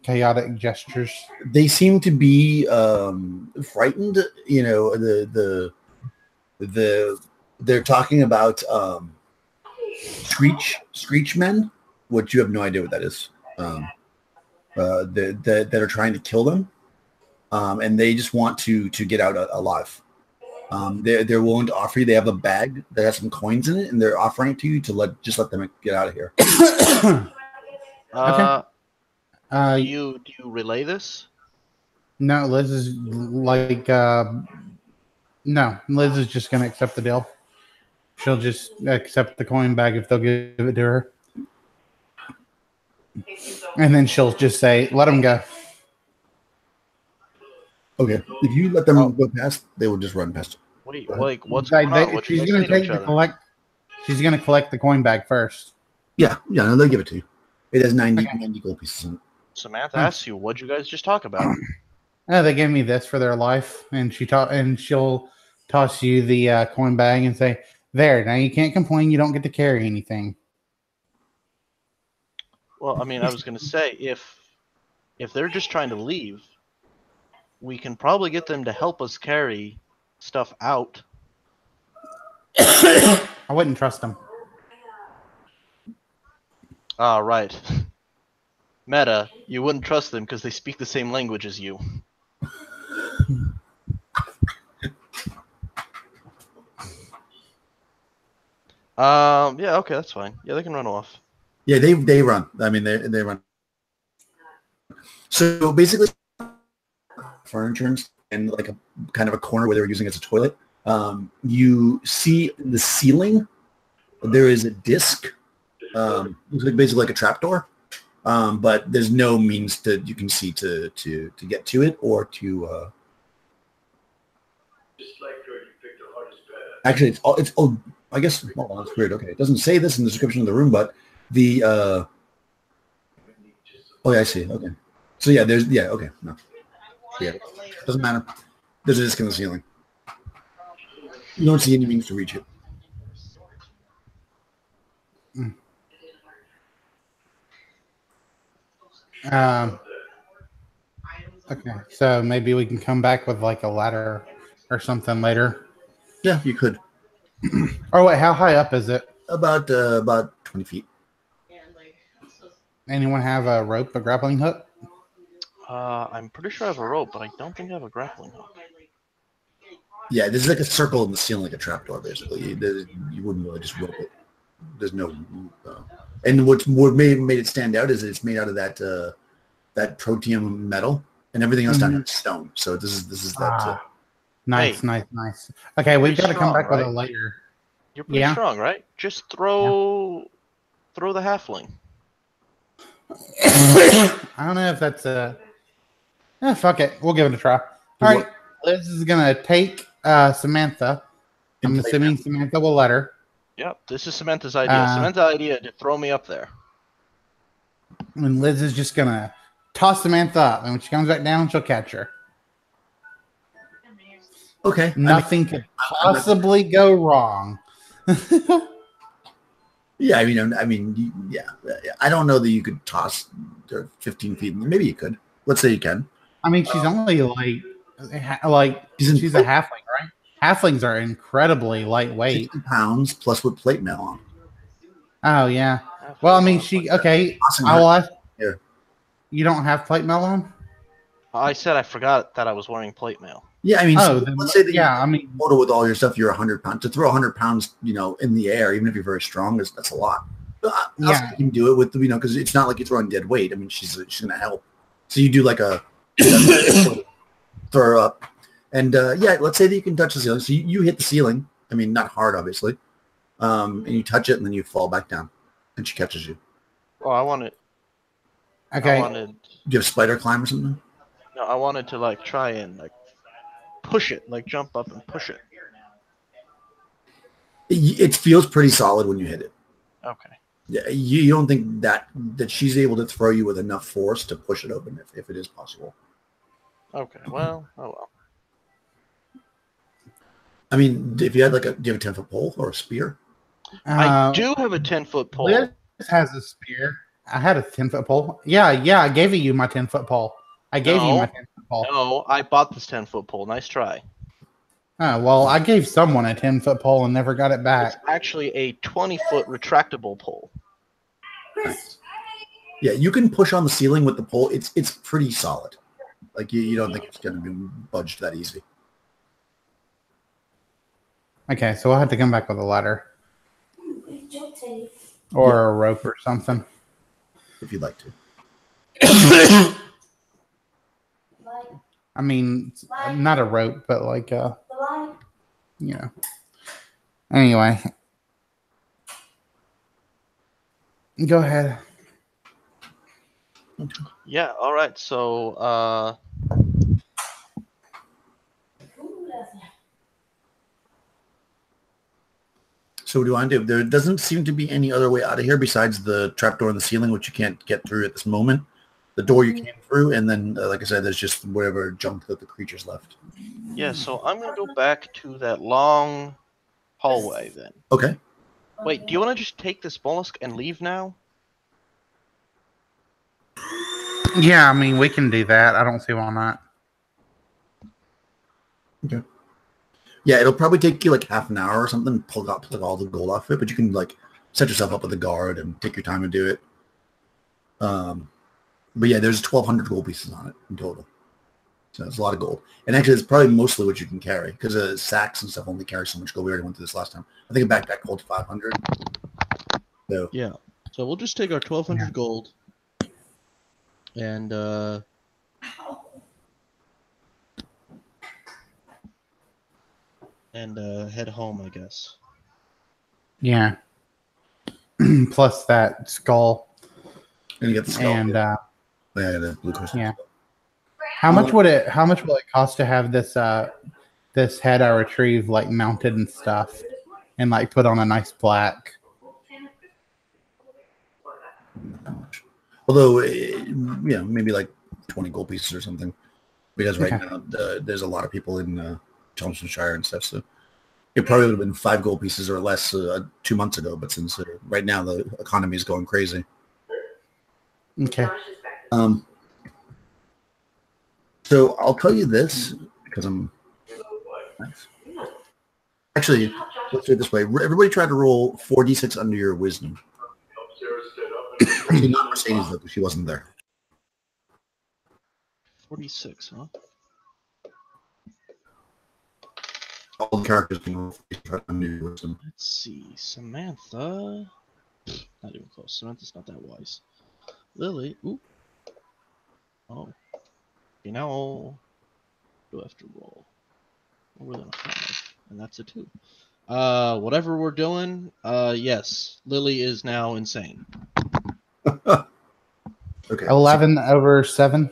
S3: chaotic gestures.
S1: They seem to be frightened. You know, they're talking about screech men, which you have no idea what that is. That are trying to kill them, and they just want to get out alive. They're willing to offer you. They have a bag that has some coins in it, and they're offering it to you to let them get out of here.
S3: Okay.
S2: Do you relay this?
S3: No, Liz is like, no, Liz is just going to accept the deal. She'll just accept the coin bag if they'll give it to her. And then she'll just say, let them go.
S1: Okay. If you let them go past, they will just run past.
S2: Wait, like, what's going on?
S3: She's going to She's going to collect the coin bag first.
S1: Yeah, no, they'll give it to you. It has 90 gold pieces in it.
S2: Samantha asks you, what'd you guys just talk about?
S3: They gave me this for their life, and she'll toss you the coin bag and say, there, now you can't complain, you don't get to carry anything.
S2: Well, I mean, I was going to say, if they're just trying to leave, we can probably get them to help us carry stuff out.
S3: I wouldn't trust them.
S2: Right. Meta, you wouldn't trust them because they speak the same language as you. Yeah, okay, that's fine. Yeah, they can run off.
S1: Yeah, they run. I mean, they run. So basically, furniture and like a kind of a corner where they were using as a toilet. You see the ceiling. There is a disc. Looks like basically like a trapdoor. But there's no means to get to it or to. Actually, it's I guess. Oh, that's weird. Okay, it doesn't say this in the description of the room, but the. Oh yeah, I see. Okay, so yeah, okay, no, yeah, doesn't matter. There's a disc in the ceiling. You don't see any means to reach it.
S3: Okay, so maybe we can come back with like a ladder or something later.
S1: Yeah, you could.
S3: Oh wait, how high up is it?
S1: About 20 feet.
S3: Anyone have a rope, a grappling hook?
S2: I'm pretty sure I have a rope, but I don't think I have a grappling hook.
S1: Yeah, this is like a circle in the ceiling, like a trapdoor, basically. You wouldn't really just rope it. There's no. And what made it stand out is that it's made out of that protium metal, and everything else down here is stone. So this is that.
S3: Nice,
S2: Hey,
S3: nice. Okay, we've got to come back
S2: right?
S3: with a layer.
S2: You're pretty strong, right? Just throw the halfling.
S3: I don't know if that's fuck it. We'll give it a try. All right. Liz is going to take Samantha. I'm assuming Samantha will let her.
S2: Yep, this is Samantha's idea. Samantha's idea to throw me up there.
S3: And Liz is just going to toss Samantha up. And when she comes back down, she'll catch her.
S1: Okay.
S3: Nothing could possibly go wrong.
S1: Yeah, I mean, yeah. I don't know that you could toss 15 feet. Maybe you could. Let's say you can.
S3: I mean, she's only she's a halfling, right? Halflings are incredibly lightweight.
S1: 60 pounds plus with plate mail on.
S3: Oh yeah. Well, I mean, okay. I will ask.
S1: Here.
S3: You don't have plate mail on?
S2: I said I forgot that I was wearing plate mail.
S1: Yeah, I mean,
S3: Oh,
S1: so
S3: then,
S1: let's say that
S3: yeah, I mean,
S1: total with all your stuff, you're 100 pounds. To throw 100 pounds, in the air, even if you're very strong, that's a lot. But
S3: Yeah.
S1: you can do it with, because it's not like you're throwing dead weight. I mean, she's going to help. So you do like a throw her up. And let's say that you can touch the ceiling. So you hit the ceiling. I mean, not hard, obviously. And you touch it, and then you fall back down. And she catches you.
S2: Oh, I wanted.
S3: okay.
S1: Do you have spider climb or something?
S2: No, I wanted to like try and like push it, like jump up and push it.
S1: It feels pretty solid when you hit it.
S2: Okay.
S1: Yeah, you don't think that she's able to throw you with enough force to push it open if it is possible.
S2: Okay. Well. Oh well.
S1: I mean, if you had do you have a 10-foot pole or a spear?
S2: I do have a 10-foot pole.
S3: Liz has a spear. I had a 10-foot pole. Yeah, I gave you my 10-foot pole. I gave you my 10-foot pole.
S2: No, I bought this 10-foot pole. Nice try.
S3: Oh, well, I gave someone a 10-foot pole and never got it
S2: It's
S3: back.
S2: actually a 20-foot retractable pole.
S1: Nice. Yeah, you can push on the ceiling with the pole. It's pretty solid. Like you don't think it's going to be budged that easy.
S3: Okay, so we'll have to come back with a ladder. Or a rope or something.
S1: If you'd like to.
S3: I mean, not a rope, but Anyway. Go ahead.
S2: Yeah. All right. So,
S1: So what do I want to do? There doesn't seem to be any other way out of here besides the trapdoor in the ceiling, which you can't get through at this moment. The door you came through, and then, like I said, there's just whatever junk that the creatures left.
S2: yeah. So I'm gonna go back to that long hallway then.
S1: Okay.
S2: Wait. Do you want to just take this mollusk and leave now?
S3: Yeah, I mean, we can do that. I don't see why not.
S1: Okay. Yeah, it'll probably take you like half an hour or something to pull all the gold off it, but you can set yourself up with a guard and take your time to do it. But yeah, there's 1,200 gold pieces on it in total. So it's a lot of gold. And actually, it's probably mostly what you can carry because sacks and stuff only carry so much gold. We already went through this last time. I think a backpack holds 500. So
S2: Yeah. So we'll just take our 1,200 gold and head home, I guess.
S3: Yeah. Plus that skull.
S1: and you get the skull.
S3: And
S1: The blue crystal.
S3: yeah. How much will it cost to have this this head I retrieved mounted and stuff and put on a nice plaque?
S1: Although, maybe 20 gold pieces or something. Because right
S3: Okay.
S1: now there's a lot of people in Chelmsfordshire and stuff. So it probably would have been 5 gold pieces or less 2 months ago. But since right now the economy is going crazy.
S3: Okay.
S1: So I'll tell you this because I'm nice. Actually, let's do it this way. Everybody try to roll 4d6 under your wisdom. Actually, not Mercedes though, because she wasn't there.
S2: 46, huh?
S1: All the characters can roll 4d6 under your wisdom.
S2: Let's see. Samantha. Not even close. Samantha's not that wise. Lily. Ooh. Oh. Okay, now do I have to roll? More than a 5. And that's a 2. Whatever we're doing, yes. Lily is now insane.
S1: Okay.
S3: 11 over 7.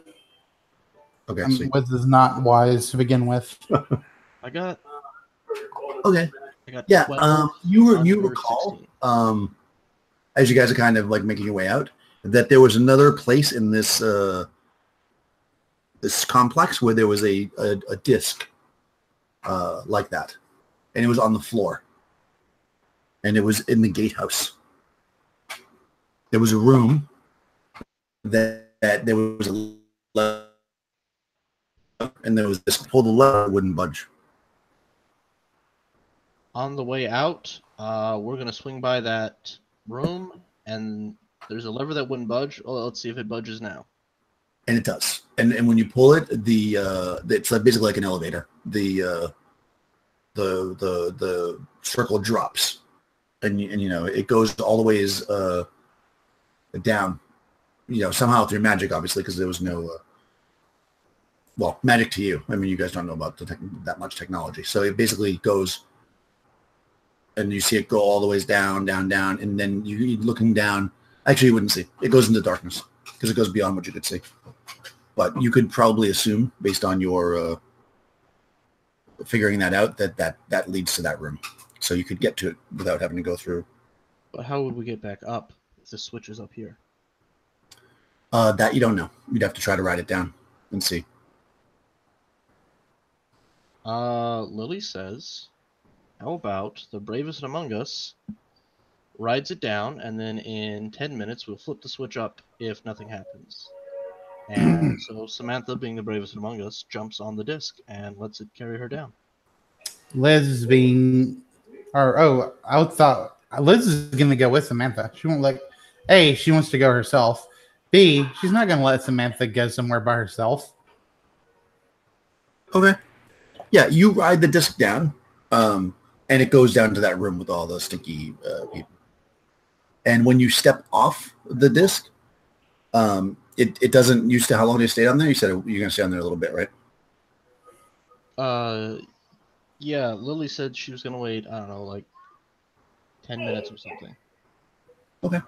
S1: Okay. So,
S3: Which is not wise to begin with.
S2: I got
S1: okay. Yeah.
S2: 12
S1: You
S2: under
S1: recall
S2: 16.
S1: as you guys are kind of making your way out that there was another place in this this complex where there was a disc like that, and it was on the floor, and it was in the gatehouse. There was a room that there was a lever, and there was this pull the lever, wouldn't budge.
S2: On the way out, we're gonna swing by that room, and there's a lever that wouldn't budge. Oh, let's see if it budges now.
S1: And it does. And when you pull it, it's basically like an elevator. the circle drops, and it goes all the ways down. Somehow through magic, obviously, because there was no magic to you. I mean, you guys don't know about that much technology, so it basically goes, and you see it go all the ways down, down, down, and then you looking down. Actually, you wouldn't see. It goes into darkness because it goes beyond what you could see. But you could probably assume, based on your figuring that out, that leads to that room. So you could get to it without having to go through.
S2: But how would we get back up if the switch is up here?
S1: That you don't know. You'd have to try to write it down and see.
S2: Lily says, how about the bravest among us rides it down, and then in 10 minutes we'll flip the switch up if nothing happens. And so Samantha, being the bravest among us, jumps on the disc and lets it carry her down.
S3: Liz is I thought Liz is going to go with Samantha. She won't A, she wants to go herself. B, she's not going to let Samantha go somewhere by herself.
S1: Okay. Yeah, you ride the disc down, and it goes down to that room with all the stinky people. And when you step off the disc, it doesn't used to. How long do you stay on there? You said you're going to stay on there a little bit, right?
S2: Yeah, Lily said she was going to wait, I don't know, like 10 minutes or something.
S1: Okay.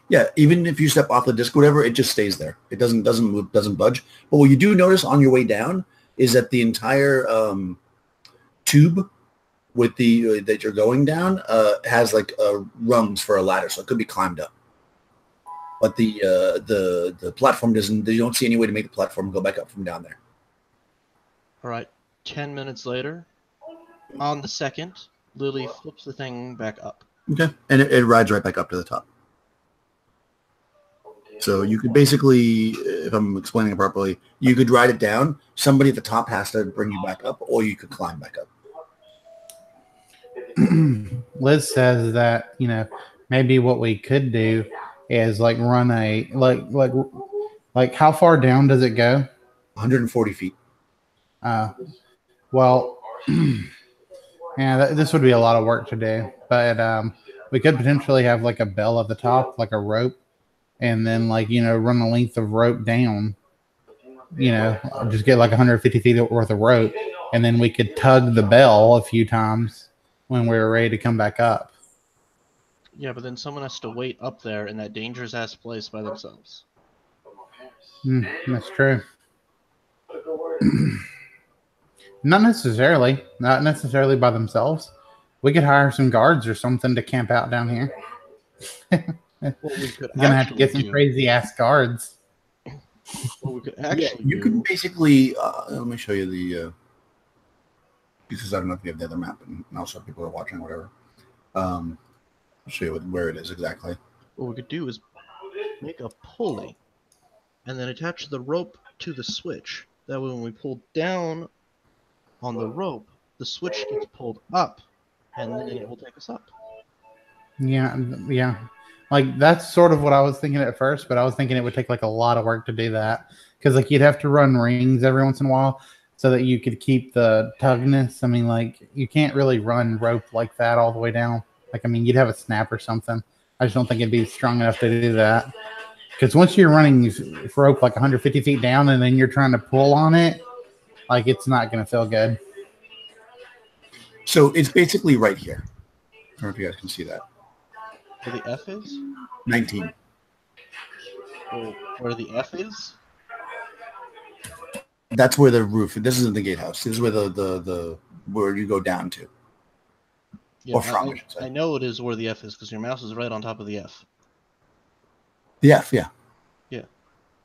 S1: Yeah, even if you step off the disc, whatever, it just stays there. It doesn't move, doesn't budge. But what you do notice on your way down is that the entire tube with that you're going down has like rungs for a ladder, so it could be climbed up. But the platform doesn't. You don't see any way to make the platform go back up from down there.
S2: All right. 10 minutes later, on the second, Lily flips the thing back up.
S1: Okay, and it rides right back up to the top. So you could basically, if I'm explaining it properly, you could ride it down. Somebody at the top has to bring you back up, or you could climb back up.
S3: Liz says that, maybe what we could do is like run a like how far down does it go?
S1: 140 feet.
S3: Well, yeah, this would be a lot of work to do, but we could potentially have like a bell at the top, like a rope, and then run a length of rope down. Just get like 150 feet worth of rope, and then we could tug the bell a few times when we were ready to come back up.
S2: Yeah, but then someone has to wait up there in that dangerous ass place by themselves.
S3: That's true. Not necessarily by themselves. We could hire some guards or something to camp out down here.
S2: What we could
S3: gonna have to get some crazy ass guards.
S2: What we could actually
S1: you can basically let me show you the because I don't know if you have the other map, and also people are watching, whatever. I'll show you where it is exactly.
S2: What we could do is make a pulley and then attach the rope to the switch. That way when we pull down on the rope, the switch gets pulled up, and then it will take us up.
S3: Yeah. Like, that's sort of what I was thinking at first, but I was thinking it would take like a lot of work to do that. Because you'd have to run rings every once in a while so that you could keep the tugness. I mean, you can't really run rope like that all the way down. You'd have a snap or something. I just don't think it'd be strong enough to do that. Because once you're running rope 150 feet down and then you're trying to pull on it, it's not going to feel good.
S1: So it's basically right here. I don't know if you guys can see that.
S2: Where the F is?
S1: 19.
S2: Where the F is?
S1: That's where the roof. This isn't the gatehouse. This is where the where you go down to.
S2: Yeah,
S1: or from, I should say.
S2: I know it is where the F is because your mouse is right on top of the F.
S1: The F, yeah.
S2: Yeah.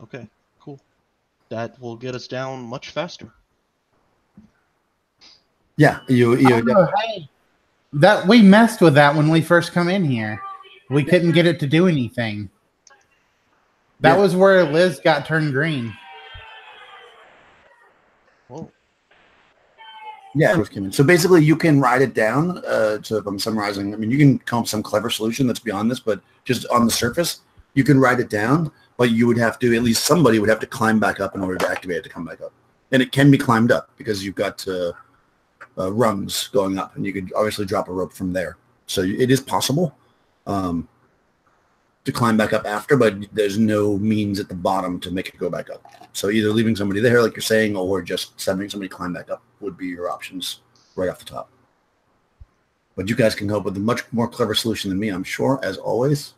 S2: Okay. Cool. That will get us down much faster.
S1: Yeah,
S3: that we messed with that when we first come in here. We couldn't get it to do anything. That was where Liz got turned green.
S2: Whoa.
S1: Yeah, it was Kim. So basically, you can ride it down. So if I'm summarizing, I mean, you can come up with some clever solution that's beyond this, but just on the surface, you can ride it down, but you would have to, at least somebody would have to climb back up in order to activate it to come back up. And it can be climbed up because you've got rungs going up, and you could obviously drop a rope from there. So it is possible to climb back up after, but there's no means at the bottom to make it go back up. So either leaving somebody there, like you're saying, or just sending somebody climb back up would be your options right off the top. But you guys can come up with a much more clever solution than me, I'm sure, as always.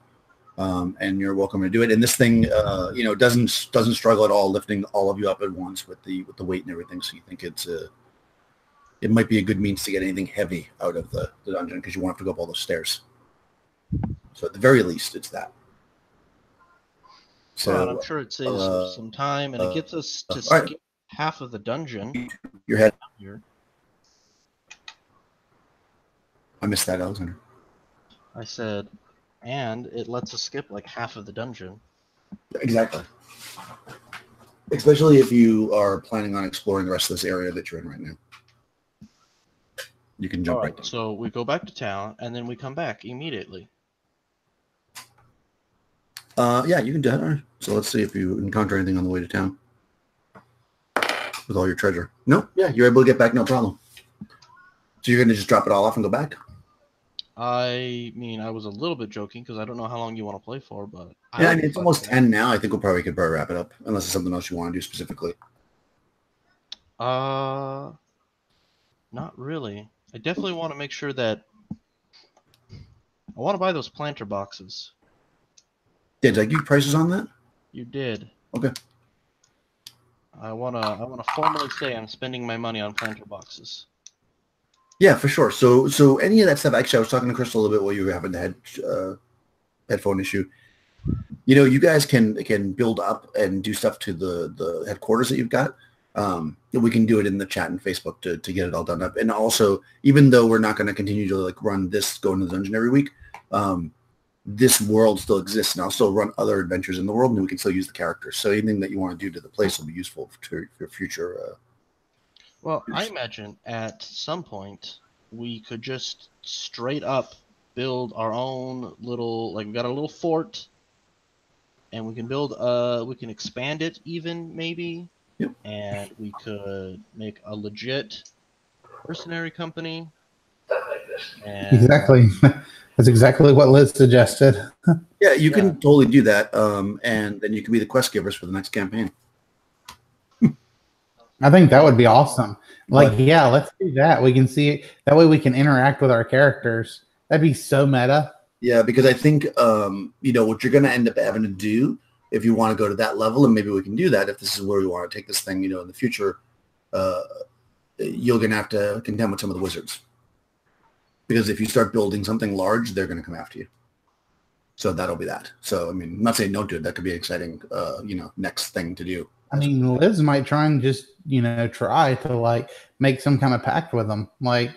S1: And you're welcome to do it. And this thing, doesn't struggle at all lifting all of you up at once with the weight and everything. So you think it might be a good means to get anything heavy out of the dungeon because you won't have to go up all those stairs. So at the very least, it's that. So
S2: well, I'm sure it saves us some time, and it gets us to skip half of the dungeon.
S1: Your head.
S2: Here.
S1: I missed that, Alexander.
S2: I said, and it lets us skip like half of the dungeon.
S1: Exactly. Especially if you are planning on exploring the rest of this area that you're in right now. You can jump right there.
S2: So we go back to town, and then we come back immediately.
S1: Yeah, you can do that. All right. So let's see if you encounter anything on the way to town with all your treasure. No? Yeah, you're able to get back, no problem. So you're going to just drop it all off and go back?
S2: I mean, I was a little bit joking because I don't know how long you want to play for, but...
S1: Yeah, it's almost 10 now. I think we could probably wrap it up, unless there's something else you want to do specifically.
S2: Not really. I definitely want to make sure that... I want to buy those planter boxes.
S1: Did I give you prices on that?
S2: You did.
S1: Okay.
S2: I wanna formally say I'm spending my money on planter boxes.
S1: Yeah, for sure. So any of that stuff, actually, I was talking to Crystal a little bit while you were having the headphone issue. You guys can build up and do stuff to the headquarters that you've got. We can do it in the chat and Facebook to get it all done up. And also, even though we're not going to continue to run this, go into the dungeon every week, this world still exists, and I'll still run other adventures in the world, and we can still use the characters. So anything that you want to do to the place will be useful for future.
S2: Well, I imagine at some point we could just straight up build our own little, we got a little fort, and we can build, we can expand it even maybe,
S1: yep. And
S2: we could make a legit mercenary company.
S3: And, exactly. That's exactly what Liz suggested.
S1: Yeah, you can totally do that, and then you can be the quest givers for the next campaign.
S3: I think that would be awesome. Let's do that. We can see it. That way we can interact with our characters. That'd be so meta.
S1: Yeah, because I think, what you're going to end up having to do if you want to go to that level, and maybe we can do that if this is where we want to take this thing, in the future, you're going to have to contend with some of the wizards. Because if you start building something large, they're going to come after you. So that'll be that. So, I mean, I'm not saying don't do it. That could be an exciting, next thing to do.
S3: I mean, Liz might try and just, try to, make some kind of pact with them. They're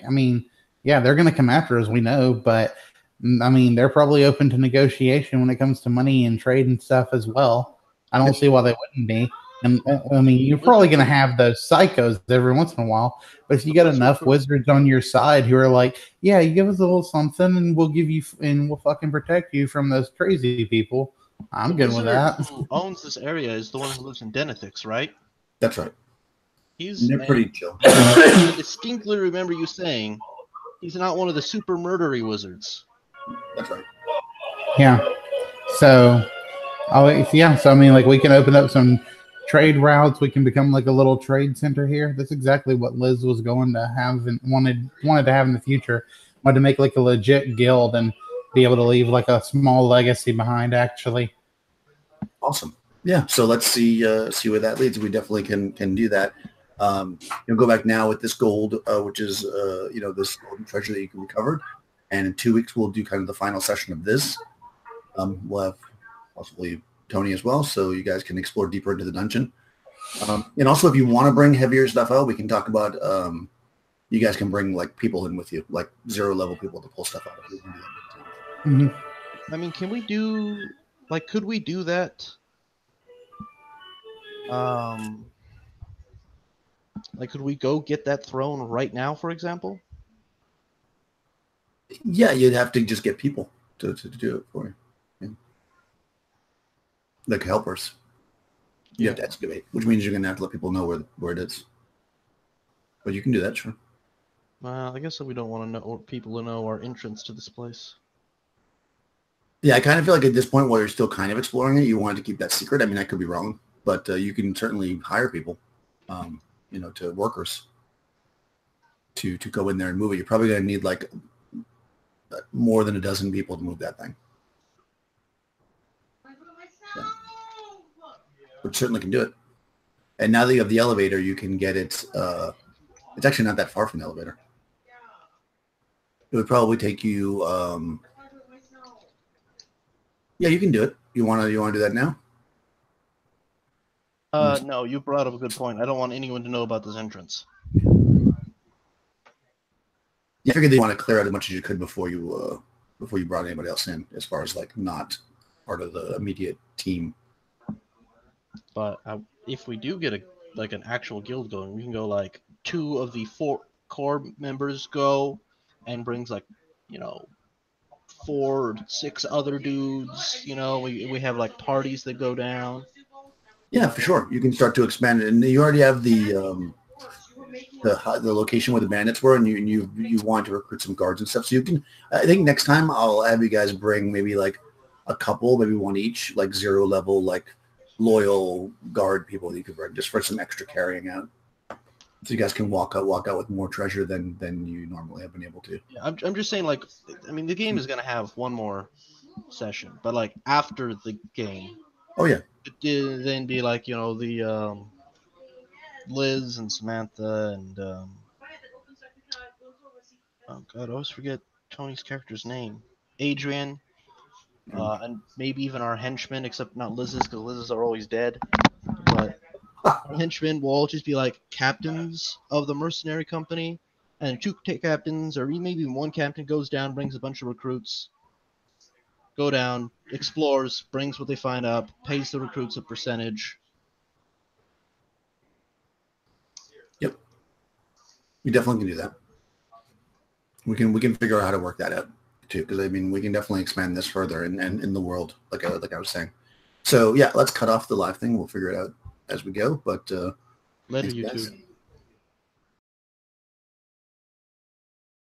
S3: going to come after us, we know. But, I mean, they're probably open to negotiation when it comes to money and trade and stuff as well. I don't see why they wouldn't be. And, I mean, you're probably going to have those psychos every once in a while. But if you got enough wizards on your side who are like, yeah, you give us a little something and we'll fucking protect you from those crazy people. I'm good with that.
S2: Who owns this area is the one who lives in Denethix, right?
S1: That's right.
S2: They're
S1: pretty chill.
S2: I distinctly remember you saying he's not one of the super murdery wizards.
S1: That's right.
S3: Yeah. So, So I mean, we can open up some trade routes. We can become a little trade center here. That's exactly what Liz was going to have and wanted to have in the future. Wanted to make a legit guild and be able to leave a small legacy behind, actually.
S1: Awesome. Yeah. So let's see where that leads. We definitely can do that. Go back now with this gold, which is this golden treasure that you can recover. And in 2 weeks we'll do kind of the final session of this. We'll have possibly Tony as well, so you guys can explore deeper into the dungeon. And also, if you want to bring heavier stuff out, we can talk about. You guys can bring people in with you, 0 level people to pull stuff out.
S3: Mm-hmm.
S2: I mean, can we do could we do that? Could we go get that throne right now, for example?
S1: Yeah, you'd have to just get people to do it for you. Yeah. Helpers. You have to excavate, which means you're going to have to let people know where it is. But you can do that, sure.
S2: Well, I guess we don't want to know or people to know our entrance to this place.
S1: Yeah, I kind of feel like at this point, while you're still kind of exploring it, you wanted to keep that secret. I mean, I could be wrong, but you can certainly hire people, to workers to go in there and move it. You're probably going to need like more than a dozen people to move that thing. Yeah. But certainly can do it. And now that you have the elevator, you can get it. It's actually not that far from the elevator. It would probably take you. Yeah, you can do it. You want to do that now?
S2: No, you brought up a good point. I don't want anyone to know about this entrance.
S1: Yeah, I figured they want to clear out as much as you could before you brought anybody else in, as far as like not part of the immediate team.
S2: But if we do get an actual guild going, we can go like 2 of the 4 core members go, and brings 4 or 6 other dudes. We have like parties that go down.
S1: Yeah, for sure. You can start to expand it, and you already have the location where the bandits were, and you want to recruit some guards and stuff. So you can. I think next time I'll have you guys bring maybe like a couple, maybe one each, like 0 level, like loyal guard people that you could bring just for some extra carrying out. So you guys can walk out with more treasure than you normally have been able to.
S2: Yeah, I'm just saying, the game is gonna have one more session, but like after the game.
S1: Oh yeah.
S2: Then be like the Liz and Samantha and oh god, I always forget Tony's character's name. Adrian, and maybe even our henchmen, except not Liz's, because Liz's are always dead. But our henchmen will all just be like captains of the mercenary company, and 2 captains, or maybe even 1 captain goes down, brings a bunch of recruits, go down, explores, brings what they find up, pays the recruits a percentage.
S1: Yep. We definitely can do that. We can figure out how to work that out too, because I mean we can definitely expand this further and in the world, like I was saying. So yeah, let's cut off the live thing. We'll figure it out as we go. But
S2: later, you two.